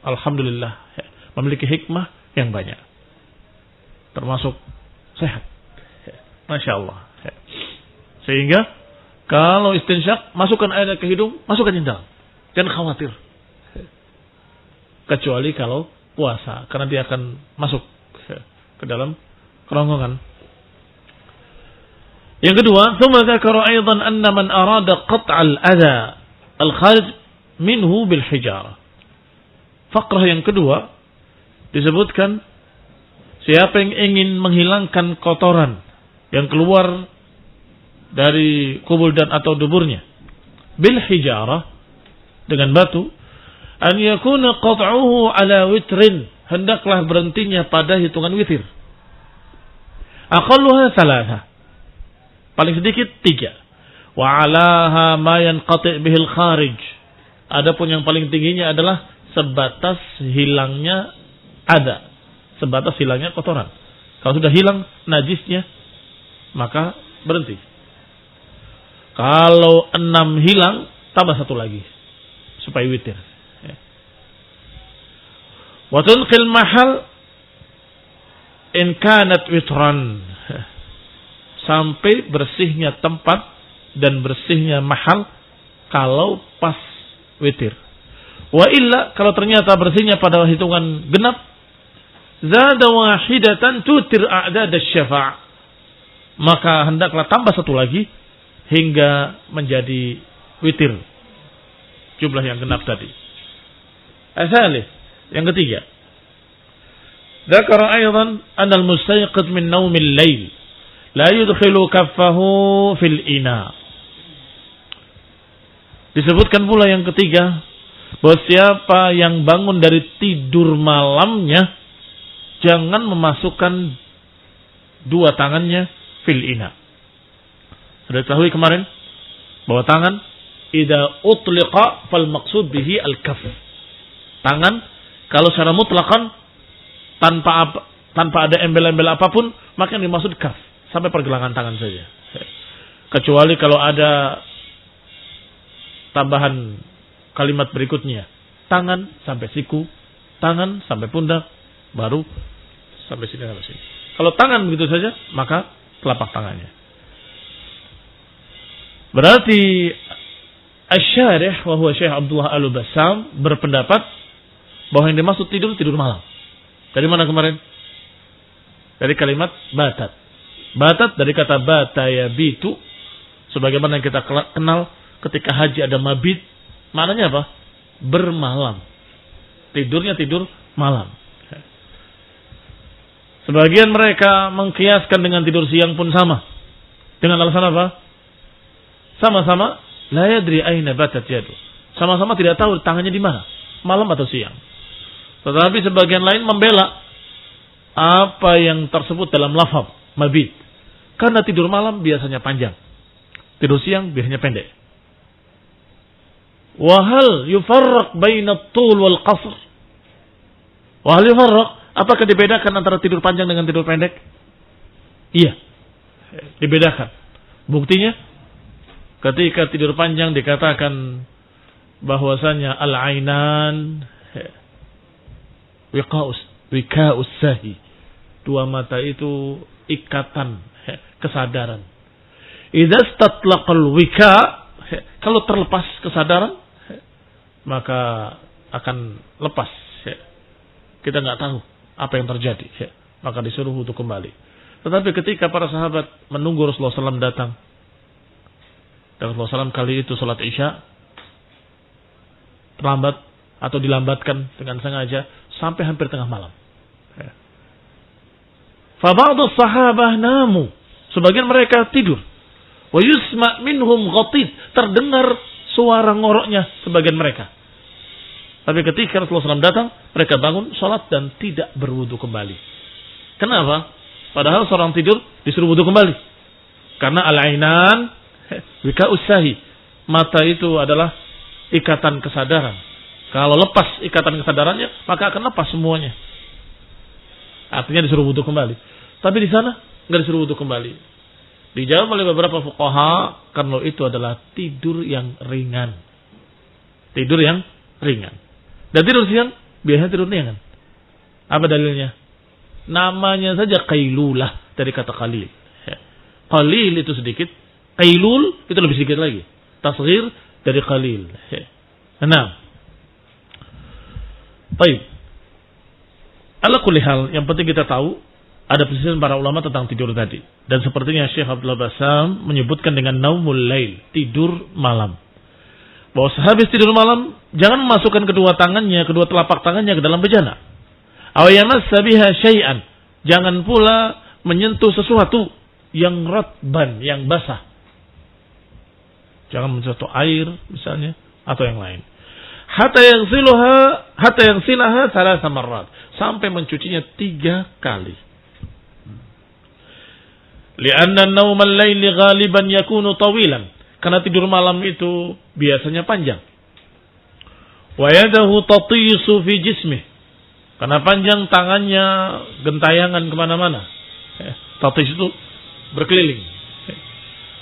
alhamdulillah memiliki hikmah yang banyak. Termasuk sehat. Masya Allah. Sehingga kalau istinsyak, masukkan air ke hidung, masukkan yang dalam. Jangan khawatir. Kecuali kalau puasa, karena dia akan masuk ke dalam kerongkongan. Yang kedua, ثم ذكر أيضا أن من أراد قطع الأذى الخارج منه بالحجارة. Fakrah yang kedua disebutkan siapa yang ingin menghilangkan kotoran yang keluar dari kubul dan atau duburnya bil hijarah dengan batu, an yakuna qat'uhu ala witrin, hendaklah berhentinya pada hitungan witir. Aqalluha thalatha, paling sedikit 3. Wa alaha ma yanqati' bihil kharij, adapun yang paling tingginya adalah sebatas hilangnya ada, sebatas hilangnya kotoran. Kalau sudah hilang najisnya maka berhenti. Kalau 6 hilang, tambah 1 lagi supaya witir. Wa tunqil mahal in kanat witran, sampai bersihnya tempat dan bersihnya mahal kalau pas witir. Wa illa, kalau ternyata bersihnya pada hitungan genap, zada wahidatan tutir a'dad asy-syafa', maka hendaklah tambah 1 lagi hingga menjadi witir jumlah yang genap tadi. Asalih, yang ketiga, dzakara aidan anna al-mustayqid min naumil lail la yudkhilu kaffahu fil ina. Disebutkan pula yang ketiga bahwa siapa yang bangun dari tidur malamnya jangan memasukkan 2 tangannya fil ina. Sudah diketahui kemarin bahwa tangan idza utliqa fal maqsud bihi al-kaf. Tangan kalau secara mutlaqan tanpa ada embel-embel apapun, maka yang dimaksud kaf, sampai pergelangan tangan saja. Kecuali kalau ada tambahan kalimat berikutnya, tangan sampai siku, tangan sampai pundak, baru sampai sini. Kalau tangan begitu saja, maka telapak tangannya. Berarti Asy-Syarih wa huwa Syekh Abdullah Al-Bassam berpendapat bahwa yang dimaksud tidur malam. Dari mana kemarin? Dari kalimat batat. Batat dari kata bata yabitu, sebagaimana yang kita kenal ketika haji ada mabit. Maknanya apa? Bermalam. Tidurnya tidur malam. Sebagian mereka mengkiaskan dengan tidur siang pun sama. Dengan alasan apa? Sama-sama la yadri aina batat yadu. Sama-sama tidak tahu tangannya di mana, malam atau siang. Tetapi sebagian lain membela apa yang tersebut dalam lafaz mabit. Karena tidur malam biasanya panjang, tidur siang biasanya pendek. Wa hal yufarraq baina at-tul wal qasr? Wa hal yufarraq, apakah dibedakan antara tidur panjang dengan tidur pendek? Iya, dibedakan. Buktinya ketika tidur panjang dikatakan bahwasanya al-ainan wika'us sahi, 2 mata itu ikatan kesadaran. Idza istatlaqal wika, kalau terlepas kesadaran maka akan lepas. Kita nggak tahu apa yang terjadi, maka disuruh untuk kembali. Tetapi ketika para sahabat menunggu Rasulullah SAW datang, dan Rasulullah SAW kali itu sholat isya terlambat atau dilambatkan dengan sengaja sampai hampir tengah malam. Fa ba'du sahabah namu, sebagian mereka tidur. Wa yusma' minhum ghatid, terdengar suara ngoroknya sebagian mereka. Tapi ketika Rasulullah SAW datang, mereka bangun, sholat dan tidak berwudu kembali. Kenapa? Padahal seorang tidur disuruh wudu kembali. Karena al-ainan wika usahi. Mata itu adalah ikatan kesadaran. Kalau lepas ikatan kesadarannya, maka akan lepas semuanya. Artinya disuruh wudu kembali. Tapi di sana nggak disuruh wudu kembali. Dijawab oleh beberapa fuqaha karena itu adalah tidur yang ringan. Tidur yang ringan. Dan tidur siang biasanya tidur ringan. Apa dalilnya? Namanya saja qailulah dari kata qalil. Qalil itu sedikit, qailul itu lebih sedikit lagi. Tasghir dari qalil. Nah. Baik. Ala kulli hal, yang penting kita tahu ada perselisihan para ulama tentang tidur tadi. Dan sepertinya Syekh Abdullah Bassam menyebutkan dengan naumul lail, tidur malam. Bahwa sehabis tidur malam, jangan memasukkan kedua tangannya, kedua telapak tangannya ke dalam bejana. Aw yamassa biha syai'an. Jangan pula menyentuh sesuatu yang ratban, yang basah. Jangan menyentuh air misalnya atau yang lain. Hatta yaghsilaha thalatha marrat. Sampai mencucinya 3 kali. Lianna an-nawm al-laili ghaliban yakunu tawilan. Karena tidur malam itu biasanya panjang. Wa yadahu tatisu fi jismih. Karena panjang tangannya gentayangan kemana-mana. Tatis itu berkeliling.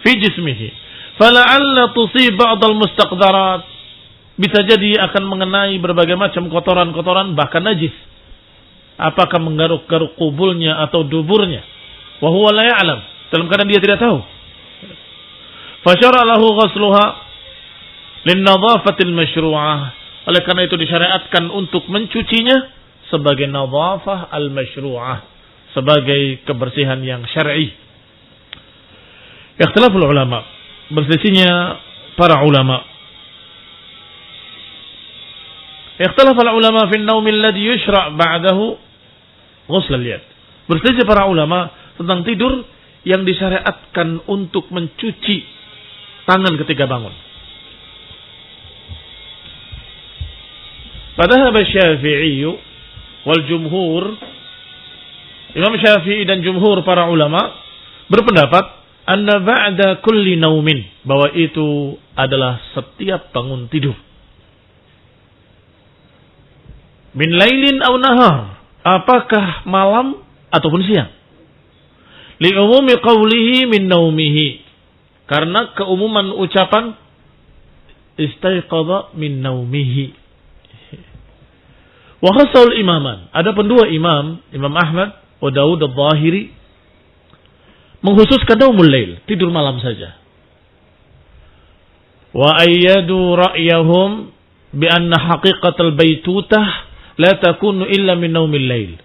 Fi jismihi. Fala'alla tusib ba'd al-mustaqdarat. Bisa jadi akan mengenai berbagai macam kotoran-kotoran bahkan najis. Apakah menggaruk-garuk kubulnya atau duburnya. Wa huwa la ya'lam. Dalam keadaan dia tidak tahu. Fasyara lahu ghasluha linnadhafatil masyru'ah. Oleh karena itu disyariatkan untuk mencucinya sebagai nadhafah al-masyru'ah, sebagai kebersihan yang syar'i. Ikhtilaful ulama, berselisihnya para ulama. Ikhtilaful ulama fi an-nawm alladhi yushra' ba'dahu ghusl al-yad. Berselisih para ulama tentang tidur yang disyariatkan untuk mencuci tangan ketika bangun. Padahal Syafi'i wal jumhur, Imam Syafi'i dan jumhur para ulama berpendapat anna ba'da kulli naumin, bahwa itu adalah setiap bangun tidur. Min lailin aw nahar, apakah malam ataupun siang. Li umumi qawlihi min naumihi, karena keumuman ucapan istaiqadha min naumihi. Wa khassal imaman, adapun 2 imam, Imam Ahmad wa Daud al-Zahiri, mengkhususkan naumul lail, tidur malam saja. Wa ayyadu ra'yahum bi anna haqiqatal baitutah la takunu illa min naumil lail.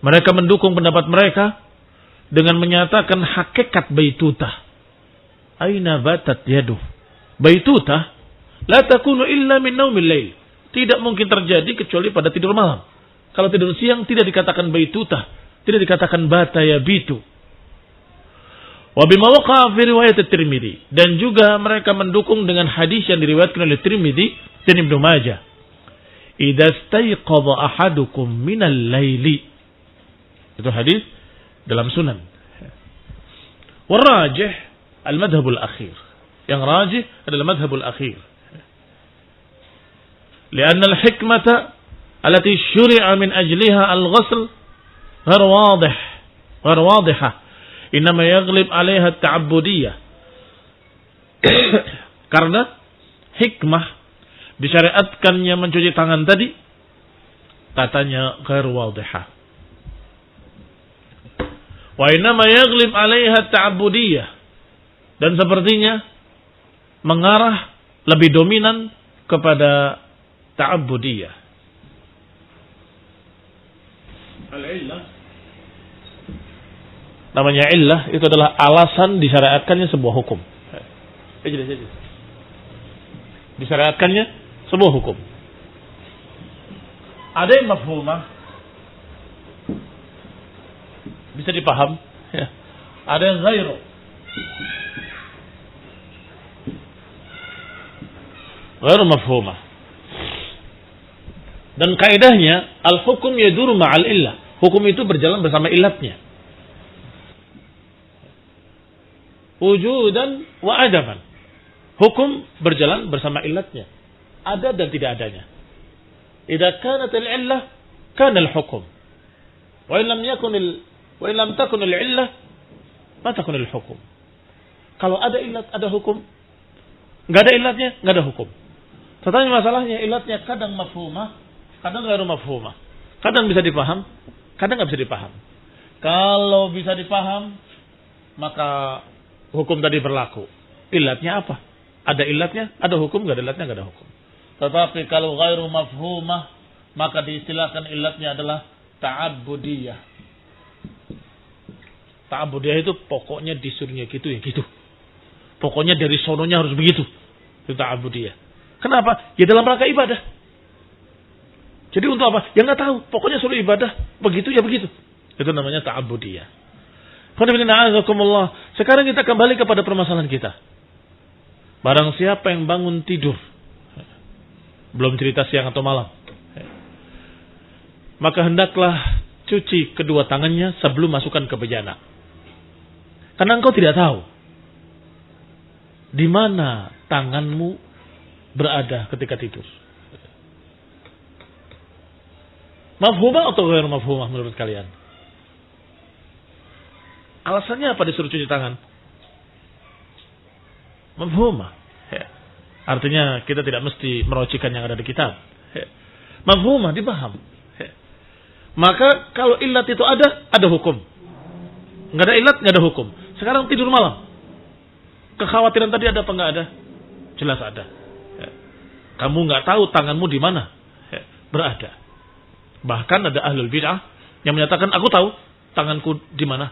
Mereka mendukung pendapat mereka dengan menyatakan hakikat baitutah. Aina batat yaduh. Baitutah la takunu illa min naumil lail. Tidak mungkin terjadi kecuali pada tidur malam. Kalau tidur siang tidak dikatakan baitutah, tidak dikatakan bata yabitu. Wa bima waqa'a fi riwayat at-Tirmidzi, dan juga mereka mendukung dengan hadis yang diriwayatkan oleh Tirmidzi dan Ibnu Majah. Idza staiqadha ahadukum minal laili. Itu hadis dalam Sunan. Warajih al-madhhabul akhir. Yang rajih adalah madhhabul akhir. Lianna al-hikmata allati syuri'a min ajliha al-ghusl ghair wadih, ghair wadihah. Innama yaghlib 'alaiha at-ta'abbudiyah. Karena hikmah disyariatkannya mencuci tangan tadi katanya ghair wadihah. Wa innama yaghlib 'alaiha at-ta'abbudiyah, dan sepertinya mengarah lebih dominan kepada ta'abbudiyah. Al-illah, namanya illah, itu adalah alasan disyariatkannya sebuah hukum. Disyariatkannya sebuah hukum. Ada yang mafhumah, bisa dipaham, ya. Ada yang ghairu. Ghairu mafhumah. Dan kaidahnya al-hukum yaduru ma'al illah. Hukum itu berjalan bersama ilatnya. Wujudan wa adaman. Hukum berjalan bersama ilatnya. Ada dan tidak adanya. Idza kanat al-illah kana al-hukm. Wa in lam takun al-illah ma takun al-hukm. Kalau ada ilat, ada hukum. Enggak ada ilatnya, enggak ada hukum. Tetapi masalahnya ilatnya kadang mafhumah, kadang ghairu mafhumah. Kadang bisa dipaham, kadang enggak bisa dipaham. Kalau bisa dipaham, maka hukum tadi berlaku. Ilatnya apa? Ada ilatnya, ada hukum, enggak ada ilatnya, enggak ada hukum. Tetapi kalau ghairu mafhumah, maka diistilahkan ilatnya adalah ta'abbudiyah. Ta'abbudiyah itu pokoknya disuruhnya gitu ya gitu. Pokoknya dari sononya harus begitu. Itu ta'abbudiyah. Kenapa? Ya dalam rangka ibadah. Jadi untuk apa? Ya nggak tahu. Pokoknya suruh ibadah begitu ya begitu. Itu namanya ta'abbudiyah. Sekarang kita kembali kepada permasalahan kita. Barang siapa yang bangun tidur, belum cerita siang atau malam, maka hendaklah cuci kedua tangannya sebelum masukkan ke bejana. Karena engkau tidak tahu di mana tanganmu berada ketika tidur. Mafhumah atau ghairu mafhumah menurut kalian? Alasannya apa disuruh cuci tangan? Mafhumah. Artinya kita tidak mesti merocikan yang ada di kitab. Mafhumah, dipaham. Maka kalau ilat itu ada hukum. Nggak ada ilat, nggak ada hukum. Sekarang tidur malam. Kekhawatiran tadi ada apa nggak ada? Jelas ada. Kamu nggak tahu tanganmu di mana berada. Bahkan ada ahlul bid'ah yang menyatakan aku tahu tanganku di mana.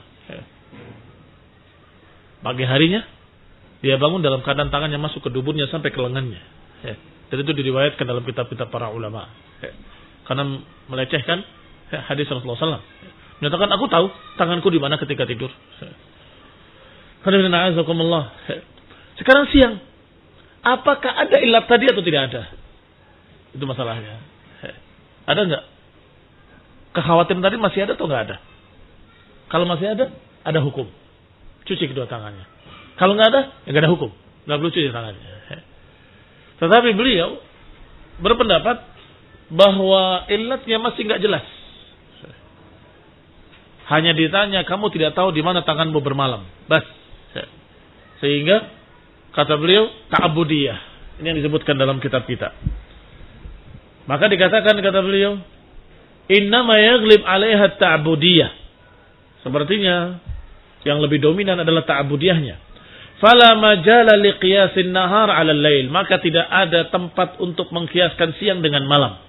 Pagi harinya dia bangun dalam keadaan tangannya masuk ke duburnya sampai ke lengannya. Dan itu diriwayatkan dalam kitab-kitab para ulama. Karena melecehkan hadis Rasulullah SAW. Menyatakan aku tahu tanganku di mana ketika tidur. Sekarang siang, apakah ada ilat tadi atau tidak ada? Itu masalahnya. Ada enggak? Kekhawatiran tadi masih ada atau enggak ada? Kalau masih ada hukum. Cuci kedua tangannya. Kalau enggak ada, ya enggak ada hukum. Enggak perlu cuci tangannya. Tetapi beliau berpendapat bahwa ilatnya masih enggak jelas. Hanya ditanya, kamu tidak tahu di mana tanganmu bermalam. Bas. Sehingga kata beliau ta'abbudiyah. Ini yang disebutkan dalam kitab kita. Maka dikatakan kata beliau, innama yaghlib 'alaiha ta'abbudiyah. Sepertinya yang lebih dominan adalah ta'abbudiyahnya. Fala majala liqiyasin nahar 'ala al-lail, maka tidak ada tempat untuk mengkiaskan siang dengan malam.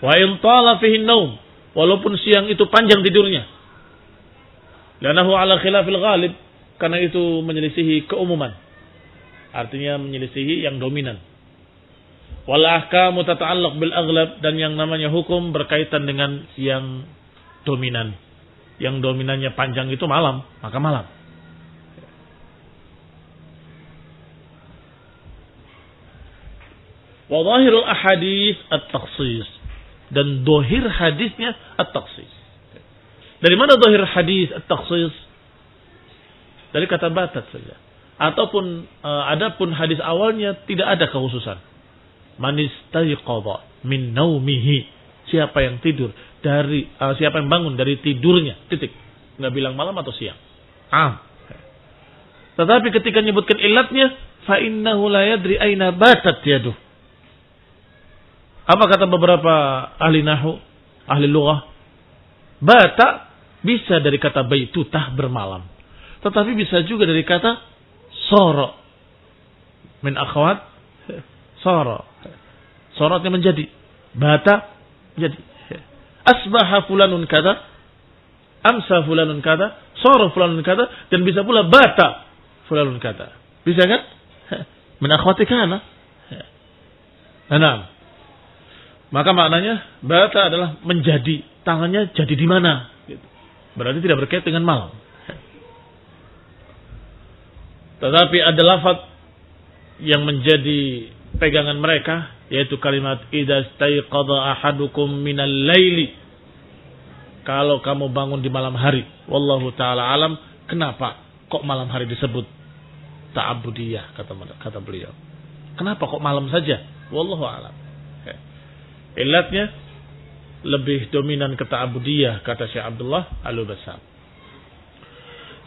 Wa in tala fihi an-naum, walaupun siang itu panjang tidurnya. Lanahu 'ala khilafil ghalib, karena itu menyelisihi keumuman. Artinya menyelisihi yang dominan. Wal ahkamu tata'allaq bil aghlab, dan yang namanya hukum berkaitan dengan yang dominan. Yang dominannya panjang itu malam, maka malam. Wa dhahirul ahadits at-takhsis, dan dohir hadisnya at-takhsis. Dari mana dohir hadis at-takhsis? Dari kata batat saja. Ataupun adapun hadis awalnya tidak ada kekhususan. Man istayqadha min naumihi, siapa yang tidur dari siapa yang bangun dari tidurnya, titik. Enggak bilang malam atau siang. Tetapi ketika menyebutkan ilatnya, fa innahu la yadri aina batat yaduh. Apa kata beberapa ahli nahwu, ahli lughah? Bata bisa dari kata baitutah, bermalam. Tetapi bisa juga dari kata sara. Min akhwat sara. Saratnya menjadi. Bata jadi. Asbaha fulanun kada, amsa fulanun kada, sara fulanun kada, dan bisa pula bata fulanun kada. Bisa kan? Min akhwati kana. Nah, maka maknanya bata adalah menjadi. Tangannya jadi di mana? Berarti tidak berkait dengan malam. Tetapi ada lafaz yang menjadi pegangan mereka, yaitu kalimat idza staiqadha ahadukum minal laili. Kalau kamu bangun di malam hari, wallahu taala alam, kenapa kok malam hari disebut ta'abudiyah, kata beliau. Kenapa kok malam saja? Wallahu alam. Ilatnya lebih dominan ke ta'abudiyah, kata Syekh Abdullah Al-Bassam.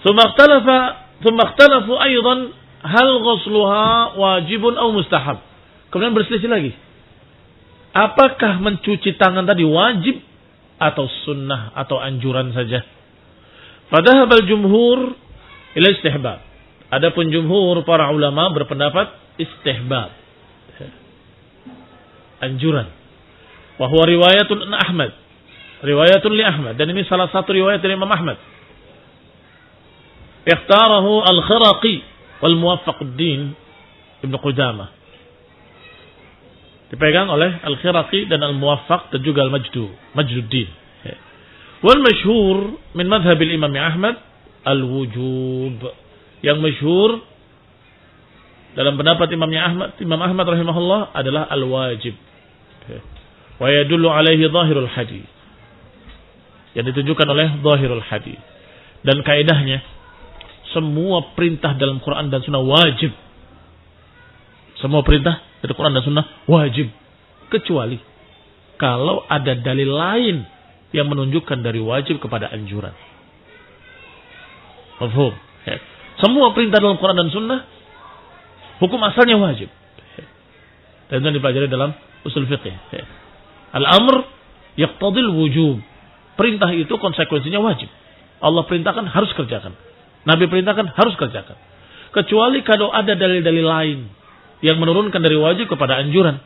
Tsumma ikhtalafu aidan hal ghusluha wajibun aw mustahab. Kemudian berselisih lagi. Apakah mencuci tangan tadi wajib atau sunnah atau anjuran saja? Fadhahaba al-jumhur ila istihbab. Adapun jumhur para ulama berpendapat istihbab. Anjuran. Wa huwa riwayatun an Ahmad. Riwayatun li Ahmad, dan ini salah satu riwayat dari Imam Ahmad. Ikhtarahu al-Khiraqi wal Muwaffaquddin Ibnu Qudamah. Dipegang oleh Al-Khiraqi dan Al-Muwaffaq dan juga Al-Majduddin. Wal masyhur min madhhab Imam Ahmad al-wujub. Yang masyhur dalam pendapat Imam Ahmad rahimahullah adalah al-wajib. Wa yadullu alaihi zahirul hadis. Yang ditunjukkan oleh zahirul hadis. Dan kaidahnya semua perintah dalam Quran dan Sunnah wajib. Semua perintah dari Quran dan Sunnah wajib. Kecuali kalau ada dalil lain yang menunjukkan dari wajib kepada anjuran. Mafhum? Semua perintah dalam Quran dan Sunnah hukum asalnya wajib. Dan itu dipelajari dalam usul fiqh. Al-amr yaqtadil wujub. Perintah itu konsekuensinya wajib. Allah perintahkan harus kerjakan. Nabi perintahkan harus kerjakan. Kecuali kalau ada dalil-dalil lain yang menurunkan dari wajib kepada anjuran.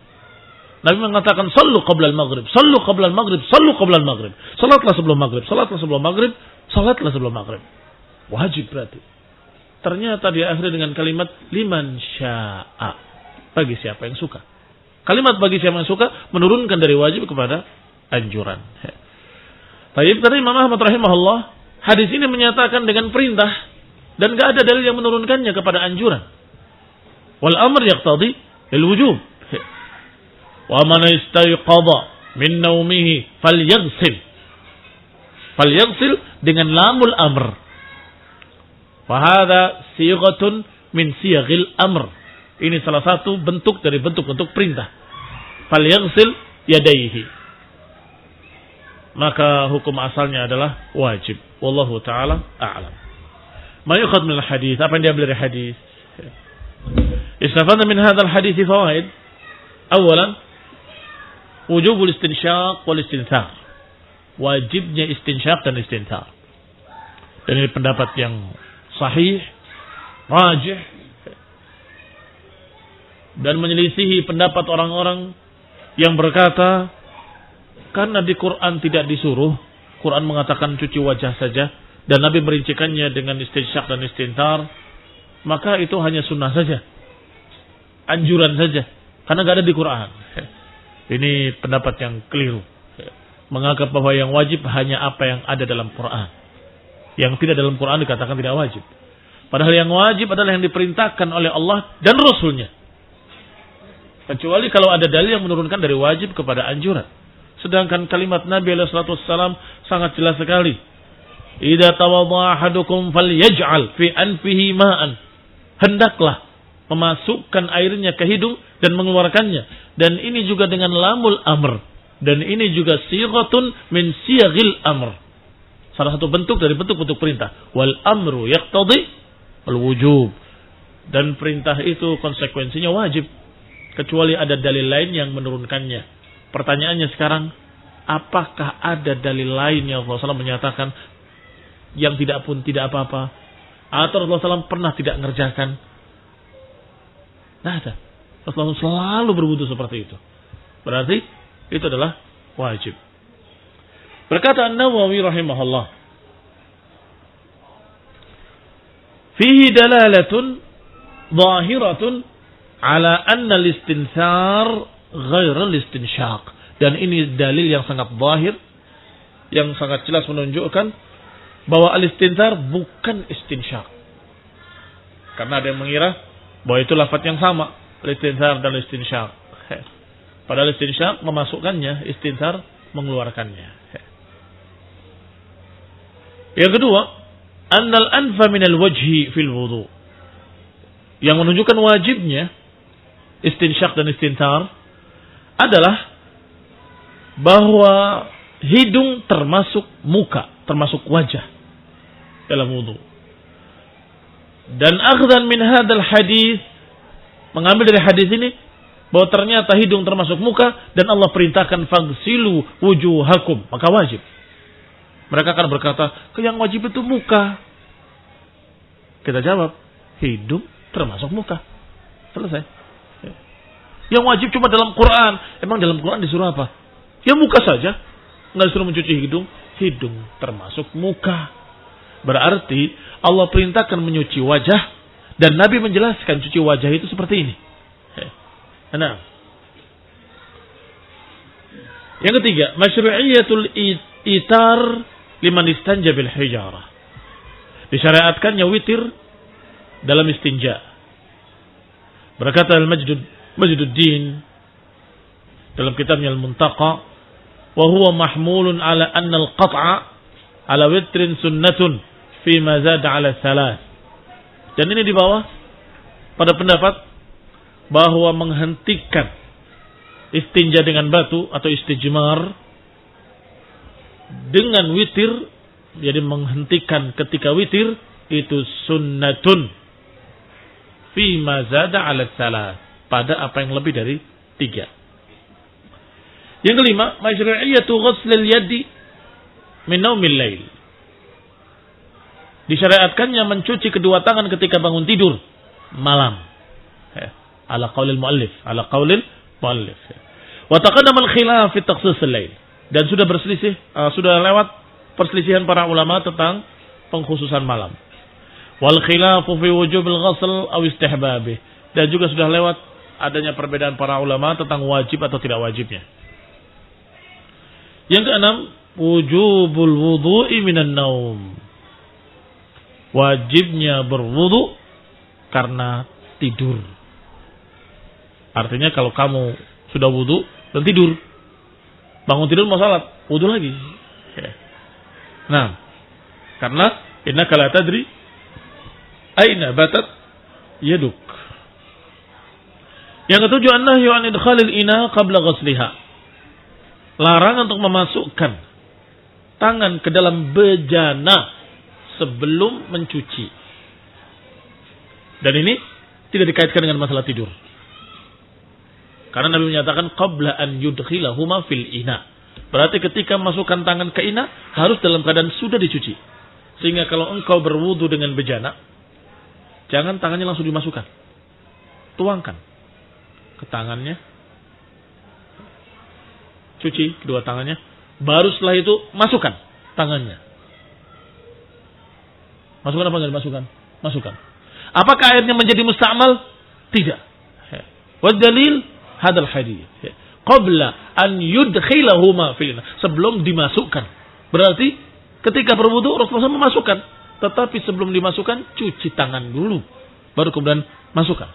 Nabi mengatakan sallu qabla al-maghrib, sallu qabla al-maghrib, sallu qabla al-maghrib. Salatlah sebelum maghrib, salatlah sebelum maghrib, salatlah sebelum maghrib. Wajib berarti. Ternyata dia akhiri dengan kalimat liman sya'a. Bagi siapa yang suka. Kalimat bagi siapa yang suka menurunkan dari wajib kepada anjuran. Baik, tadi Imam Ahmad rahimahullah, hadis ini menyatakan dengan perintah dan enggak ada dalil yang menurunkannya kepada anjuran. Wal amr yaqtadi al wujub. Wa man istayqadha min naumihi falyaghsil. Falyaghsil dengan lamul amr. Wa hadha sighatun min siyaghil amr. Ini salah satu bentuk dari bentuk-bentuk perintah. Falyaghsil yadayhi. Maka hukum asalnya adalah wajib. Wallahu taala a'lam. Ma yukhad min al-hadis, apa yang diambil dari hadis? Istafadna min hadzal hadis fawaid. Awalan, wujubul istinsyaq wal istinthar. Wajibnya istinsyaq dan istinthar. Dan ini pendapat yang sahih, rajih, dan menyelisihi pendapat orang-orang yang berkata karena di Quran tidak disuruh, Quran mengatakan cuci wajah saja dan Nabi merincikannya dengan istinsyaq dan istinthar, maka itu hanya sunnah saja, anjuran saja, karena tidak ada di Quran. Ini pendapat yang keliru. Menganggap bahwa yang wajib hanya apa yang ada dalam Quran, yang tidak dalam Quran dikatakan tidak wajib. Padahal yang wajib adalah yang diperintahkan oleh Allah dan Rasulnya. Kecuali kalau ada dalil yang menurunkan dari wajib kepada anjuran. Sedangkan kalimat Nabi SAW sangat jelas sekali. Idza tawadda ahadukum falyaj'al fi anfihi ma'an. Hendaklah memasukkan airnya ke hidung dan mengeluarkannya. Dan ini juga dengan lamul amr. Dan ini juga sighatun min siyaghil amr. Salah satu bentuk dari bentuk-bentuk perintah. Wal amru yaqtadi al wujub. Dan perintah itu konsekuensinya wajib. Kecuali ada dalil lain yang menurunkannya. Pertanyaannya sekarang, apakah ada dalil lain yang Rasulullah SAW menyatakan yang tidak pun tidak apa-apa? Atau Rasulullah SAW pernah tidak mengerjakan? Nah, ada. Rasulullah SAW selalu berwudu seperti itu. Berarti itu adalah wajib. Berkata An-Nawawi rahimahullah, fihi dalalatun zahiratun ala anna al-istinthar ghair al-istinsyaq. Dan ini dalil yang sangat zahir, yang sangat jelas menunjukkan bahwa al-istinthar bukan istinsyaq. Karena ada yang mengira bahwa itu lafaz yang sama. Istinshar dan istinsyaq. Padahal istinsyaq memasukkannya, istinshar mengeluarkannya. Yang kedua, annal anfa minal wajhi fil wudu. Yang menunjukkan wajibnya istinsyaq dan istinshar adalah bahwa hidung termasuk muka, termasuk wajah dalam wudu. Dan akhdan min hadzal hadis, mengambil dari hadis ini bahwa ternyata hidung termasuk muka dan Allah perintahkan fagsilu wujuhakum, maka wajib. Mereka akan berkata, yang wajib itu muka. Kita jawab, hidung termasuk muka. Selesai. Yang wajib cuma dalam Quran. Emang dalam Quran disuruh apa? Ya muka saja. Nggak disuruh mencuci hidung. Hidung termasuk muka. Berarti Allah perintahkan menyuci wajah dan Nabi menjelaskan cuci wajah itu seperti ini. Nah. Yang ketiga, masyru'iyatul itar liman istanja bil hijarah. Disyariatkannya witir dalam istinja. Berkata Majduddin dalam kitabnya Al-Muntaqa, wa huwa mahmulun ala anna al-qat'a ala witrin sunnatun fi ma zada ala thalath. Dan ini di bawah pada pendapat bahwa menghentikan istinja dengan batu atau istijmar dengan witir, jadi menghentikan ketika witir itu sunnatun fi ma zada ala thalath, pada apa yang lebih dari 3. Yang kelima, masyru'iyatu ghuslil yadi min naumil lail. Disyariatkannya mencuci kedua tangan ketika bangun tidur malam. Ala qaulil muallif, Wa taqaddama al-khilaf fi takhsis al-lail. Dan sudah berselisih, sudah lewat perselisihan para ulama tentang pengkhususan malam. Wal khilafu fi wujubil ghusl aw istihbabih. Dan juga sudah lewat adanya perbedaan para ulama tentang wajib atau tidak wajibnya. Yang keenam, wujubul wudu'i minan naum. Wajibnya berwudu karena tidur. Artinya kalau kamu sudah wudu dan tidur, bangun tidur mau salat, wudu lagi. Nah, karena innaka la tadri aina batat yaduk. Yang ketujuh, an-nahyu an idkhalil ina qabla ghusliha. Larangan untuk memasukkan tangan ke dalam bejana sebelum mencuci. Dan ini tidak dikaitkan dengan masalah tidur. Karena Nabi menyatakan qabla an yudkhilahuma fil ina. Berarti ketika masukkan tangan ke ina harus dalam keadaan sudah dicuci. Sehingga kalau engkau berwudu dengan bejana, jangan tangannya langsung dimasukkan. Tuangkan ke tangannya. Cuci kedua tangannya. Baru setelah itu masukkan tangannya. Masukkan apa enggak dimasukkan? Masukkan. Apakah airnya menjadi musta'mal? Tidak. Wa dalil hadal hadis. Qabla an yudkhilahuma fil ina. Sebelum dimasukkan. Berarti ketika berwudu Rasulullah memasukkan. Tetapi sebelum dimasukkan cuci tangan dulu. Baru kemudian masukkan.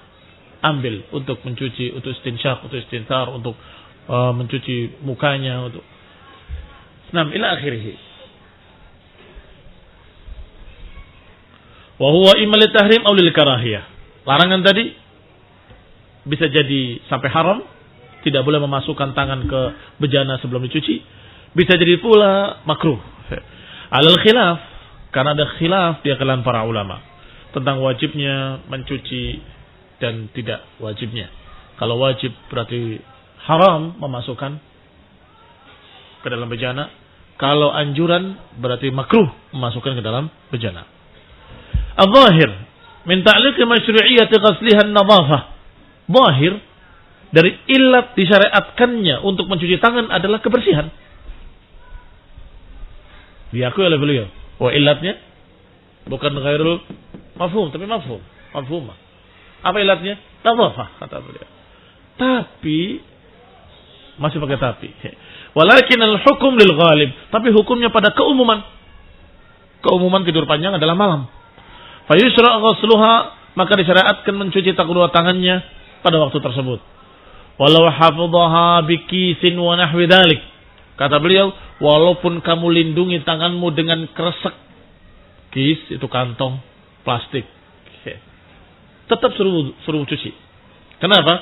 Ambil untuk mencuci, untuk istinsyaq, untuk istinthar, untuk mencuci mukanya, untuk ila akhirih. Wa huwa imma li tahrim aw lil karahiyah. Larangan tadi bisa jadi sampai haram, tidak boleh memasukkan tangan ke bejana sebelum dicuci, bisa jadi pula makruh. Alal khilaf, karena ada khilaf di kalangan para ulama tentang wajibnya mencuci dan tidak wajibnya. Kalau wajib berarti haram memasukkan ke dalam bejana. Kalau anjuran berarti makruh memasukkan ke dalam bejana. Al-zahir min ta'liq masyru'iyyati ghasliha an-nadhafah. Zahir dari illat disyariatkannya untuk mencuci tangan adalah kebersihan. Diakui oleh beliau. Wah, illatnya bukan ghairul mafhum, tapi mafhum. Mafhumah. Apa illatnya? Nadhafah, kata beliau. Tapi masih pakai tapi. Walakin al-hukm lil ghalib. Tapi hukumnya pada keumuman. Keumuman tidur panjang adalah malam. Fayusra' ghusluha, maka disyariatkan mencuci kedua tangannya pada waktu tersebut. Walau hafadhaha bikisin wa nahwi dzalik. Kata beliau, walaupun kamu lindungi tanganmu dengan kresek, kis itu kantong plastik, tetap suruh cuci. Kenapa?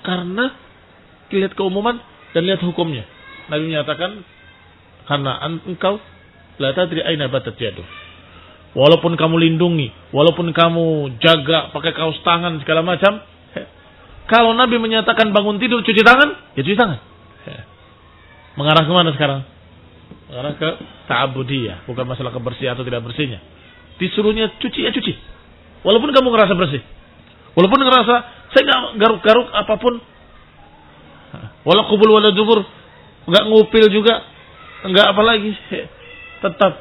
Karena lihat keumuman dan lihat hukumnya. Nabi menyatakan, karena engkau la tadri aina batat yaduh. Walaupun kamu lindungi, walaupun kamu jaga pakai kaos tangan segala macam, kalau Nabi menyatakan bangun tidur cuci tangan, ya cuci tangan. Mengarah ke mana sekarang? Mengarah ke ta'abudiyah, bukan masalah kebersihan atau tidak bersihnya. Disuruhnya cuci, ya cuci. Walaupun kamu ngerasa bersih. Walaupun ngerasa saya enggak garuk-garuk apapun. Wala qubul wala dubur, enggak ngupil juga, enggak apa lagi. Tetap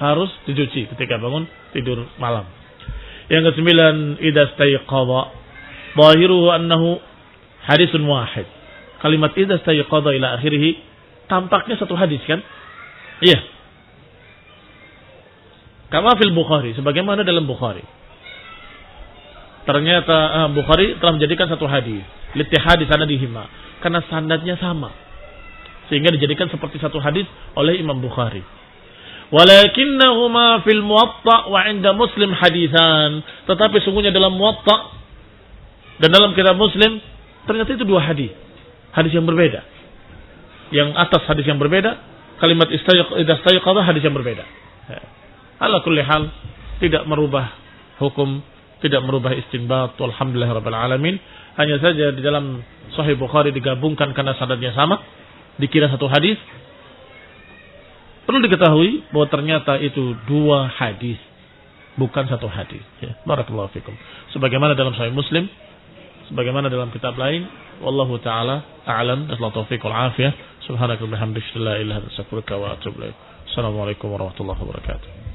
harus dicuci ketika bangun tidur malam. Yang ke-9, idza stayqadha, zahiruhu annahu hadisun wahid. Kalimat idza stayqadha ila akhirih tampaknya satu hadis kan? Iya. Kama fil Bukhari, sebagaimana dalam Bukhari. Ternyata Bukhari telah menjadikan satu hadis, littihadi sanadihima, karena sanadnya sama. Sehingga dijadikan seperti satu hadis oleh Imam Bukhari. Walakinnahuma fil Muwatta wa 'inda Muslim hadisan. Tetapi sungguhnya dalam Muwatta dan dalam kitab Muslim ternyata itu dua hadis. Hadis yang berbeda. Yang atas hadis yang berbeda, kalimat idza stayqadha hadis yang berbeda. Ala kulli hal tidak merubah hukum, tidak merubah istinbat. Walhamdulillahirabbil alamin. Hanya saja di dalam Sahih Bukhari digabungkan karena sanadnya sama, dikira satu hadis. Perlu diketahui bahwa ternyata itu dua hadis, bukan satu hadis. Barakallahu fikum. Sebagaimana dalam Sahih Muslim, sebagaimana dalam kitab lain. Wallahu ta'ala a'lam. Nasallahu taufiq wal afiyah. Subhanaka wa bihamdika la ilaha illa anta astaghfiruka wa atubu ilaik. Assalamualaikum warahmatullahi wabarakatuh.